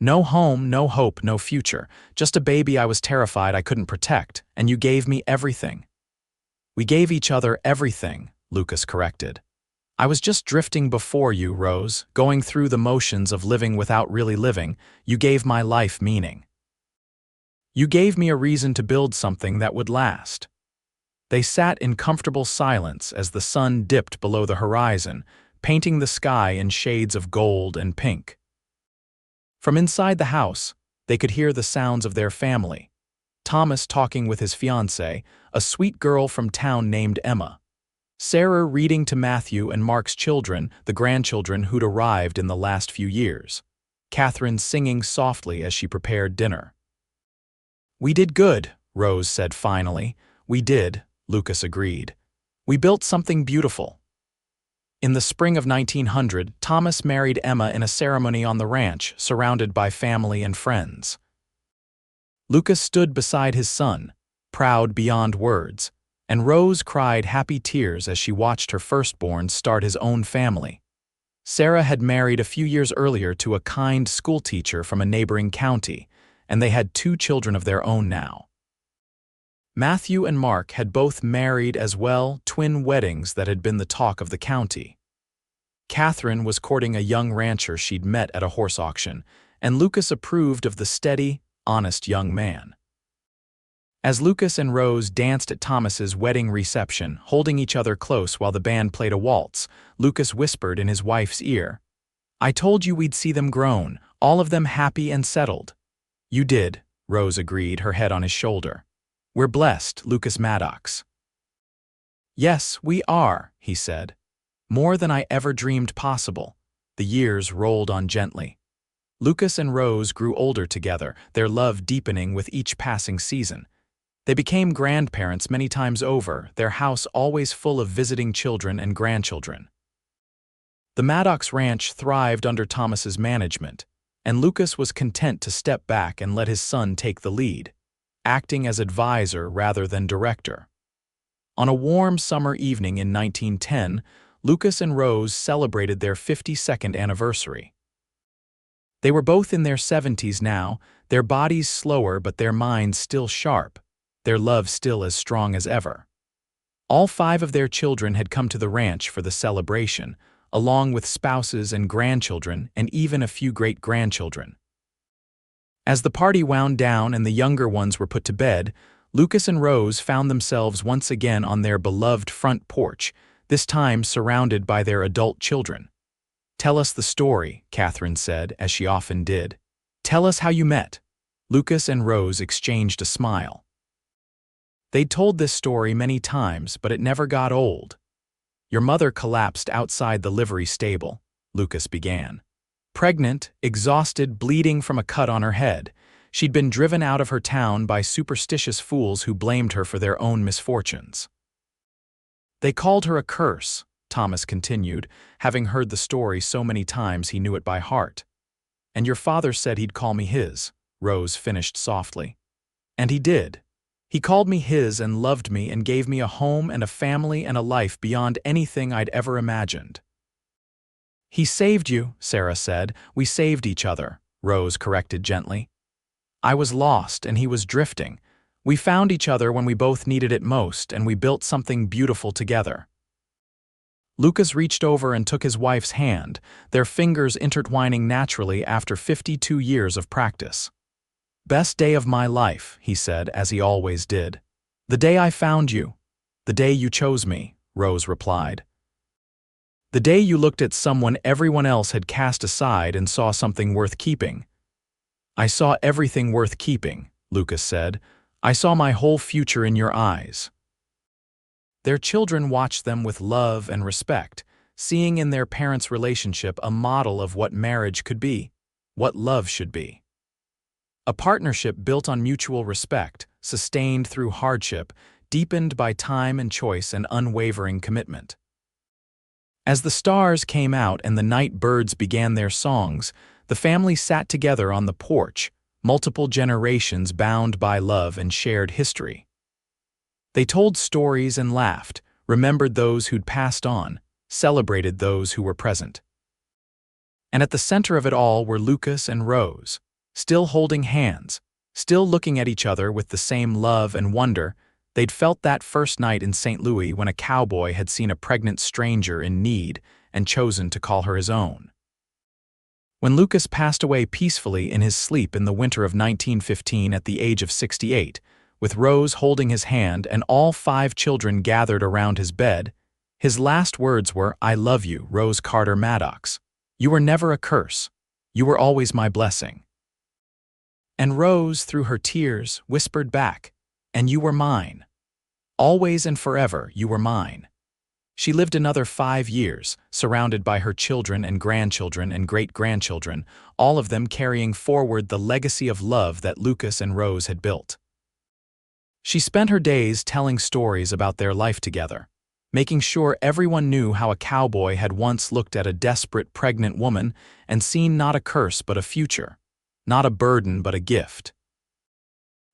No home, no hope, no future. Just a baby I was terrified I couldn't protect, and you gave me everything." "We gave each other everything," Lucas corrected. "I was just drifting before you, Rose, going through the motions of living without really living. You gave my life meaning. You gave me a reason to build something that would last." They sat in comfortable silence as the sun dipped below the horizon, painting the sky in shades of gold and pink. From inside the house, they could hear the sounds of their family. Thomas talking with his fiancée, a sweet girl from town named Emma. Sarah reading to Matthew and Mark's children, the grandchildren who'd arrived in the last few years. Catherine singing softly as she prepared dinner. "We did good," Rose said finally. "We did," Lucas agreed. "We built something beautiful." In the spring of 1900, Thomas married Emma in a ceremony on the ranch, surrounded by family and friends. Lucas stood beside his son, proud beyond words, and Rose cried happy tears as she watched her firstborn start his own family. Sarah had married a few years earlier to a kind schoolteacher from a neighboring county, and they had 2 children of their own now. Matthew and Mark had both married as well, twin weddings that had been the talk of the county. Catherine was courting a young rancher she'd met at a horse auction, and Lucas approved of the steady, honest young man. As Lucas and Rose danced at Thomas's wedding reception, holding each other close while the band played a waltz, Lucas whispered in his wife's ear, "I told you we'd see them grown, all of them happy and settled." "You did," Rose agreed, her head on his shoulder. "We're blessed, Lucas Maddox." "Yes, we are," he said. "More than I ever dreamed possible." The years rolled on gently. Lucas and Rose grew older together, their love deepening with each passing season. They became grandparents many times over, their house always full of visiting children and grandchildren. The Maddox Ranch thrived under Thomas's management, and Lucas was content to step back and let his son take the lead, acting as advisor rather than director. On a warm summer evening in 1910, Lucas and Rose celebrated their 52nd anniversary. They were both in their 70s now, their bodies slower but their minds still sharp, their love still as strong as ever. All 5 of their children had come to the ranch for the celebration, along with spouses and grandchildren and even a few great-grandchildren. As the party wound down and the younger ones were put to bed, Lucas and Rose found themselves once again on their beloved front porch, this time surrounded by their adult children. "Tell us the story," Catherine said, as she often did. "Tell us how you met." Lucas and Rose exchanged a smile. They'd told this story many times, but it never got old. "Your mother collapsed outside the livery stable," Lucas began. Pregnant, exhausted, bleeding from a cut on her head, she'd been driven out of her town by superstitious fools who blamed her for their own misfortunes. "They called her a curse," Thomas continued, having heard the story so many times he knew it by heart. "And your father said he'd call me his," Rose finished softly. "And he did. He called me his and loved me and gave me a home and a family and a life beyond anything I'd ever imagined." "He saved you," Sarah said. "We saved each other," Rose corrected gently. "I was lost and he was drifting. We found each other when we both needed it most, and we built something beautiful together." Lucas reached over and took his wife's hand, their fingers intertwining naturally after 52 years of practice. "Best day of my life," he said, as he always did. "The day I found you. The day you chose me," Rose replied. "The day you looked at someone everyone else had cast aside and saw something worth keeping." "I saw everything worth keeping," Lucas said. "I saw my whole future in your eyes." Their children watched them with love and respect, seeing in their parents' relationship a model of what marriage could be, what love should be. A partnership built on mutual respect, sustained through hardship, deepened by time and choice and unwavering commitment. As the stars came out and the night birds began their songs, the family sat together on the porch, multiple generations bound by love and shared history. They told stories and laughed, remembered those who'd passed on, celebrated those who were present. And at the center of it all were Lucas and Rose, still holding hands, still looking at each other with the same love and wonder they'd felt that first night in St. Louis when a cowboy had seen a pregnant stranger in need and chosen to call her his own. When Lucas passed away peacefully in his sleep in the winter of 1915 at the age of 68, with Rose holding his hand and all 5 children gathered around his bed, his last words were, "I love you, Rose Carter Maddox. You were never a curse. You were always my blessing." And Rose, through her tears, whispered back, "And you were mine. Always and forever, you were mine." She lived another 5 years, surrounded by her children and grandchildren and great-grandchildren, all of them carrying forward the legacy of love that Lucas and Rose had built. She spent her days telling stories about their life together, making sure everyone knew how a cowboy had once looked at a desperate pregnant woman and seen not a curse but a future, not a burden but a gift.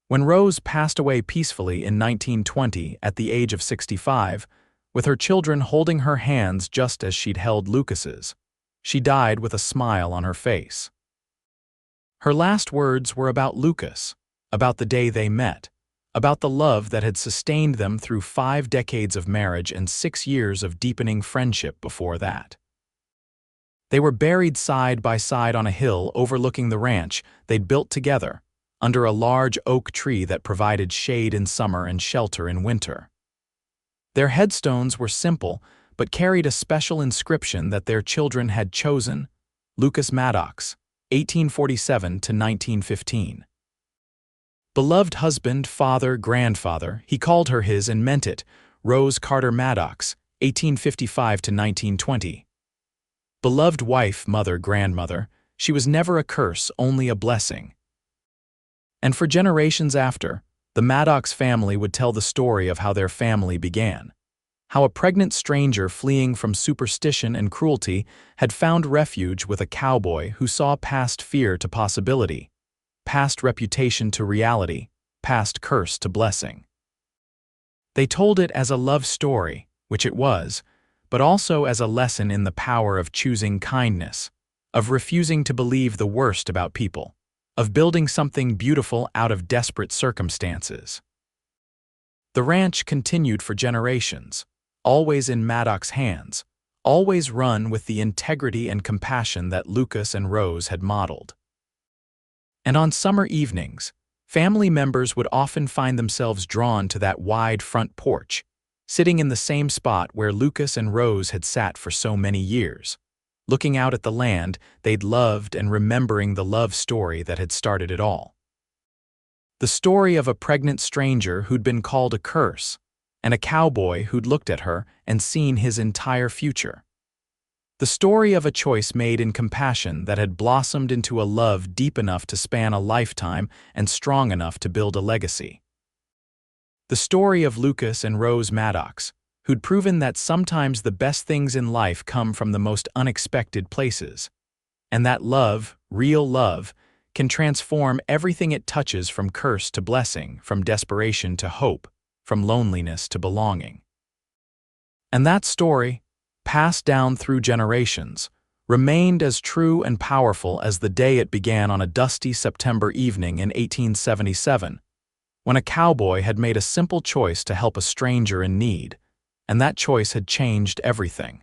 When Rose passed away peacefully in 1920 at the age of 65, with her children holding her hands just as she'd held Lucas's, she died with a smile on her face. Her last words were about Lucas, about the day they met, about the love that had sustained them through 5 decades of marriage and 6 years of deepening friendship before that. They were buried side by side on a hill overlooking the ranch they'd built together, under a large oak tree that provided shade in summer and shelter in winter. Their headstones were simple, but carried a special inscription that their children had chosen: Lucas Maddox, 1847 to 1915. Beloved husband, father, grandfather, he called her his and meant it, Rose Carter Maddox, 1855 to 1920. Beloved wife, mother, grandmother, she was never a curse, only a blessing. And for generations after, the Maddox family would tell the story of how their family began. How a pregnant stranger fleeing from superstition and cruelty had found refuge with a cowboy who saw past fear to possibility, past reputation to reality, past curse to blessing. They told it as a love story, which it was, but also as a lesson in the power of choosing kindness, of refusing to believe the worst about people, of building something beautiful out of desperate circumstances. The ranch continued for generations, always in Maddox's hands, always run with the integrity and compassion that Lucas and Rose had modeled. And on summer evenings, family members would often find themselves drawn to that wide front porch, sitting in the same spot where Lucas and Rose had sat for so many years, looking out at the land they'd loved and remembering the love story that had started it all. The story of a pregnant stranger who'd been called a curse, and a cowboy who'd looked at her and seen his entire future. The story of a choice made in compassion that had blossomed into a love deep enough to span a lifetime and strong enough to build a legacy. The story of Lucas and Rose Maddox, who'd proven that sometimes the best things in life come from the most unexpected places, and that love, real love, can transform everything it touches from curse to blessing, from desperation to hope, from loneliness to belonging. And that story, passed down through generations, remained as true and powerful as the day it began on a dusty September evening in 1877, when a cowboy had made a simple choice to help a stranger in need, and that choice had changed everything.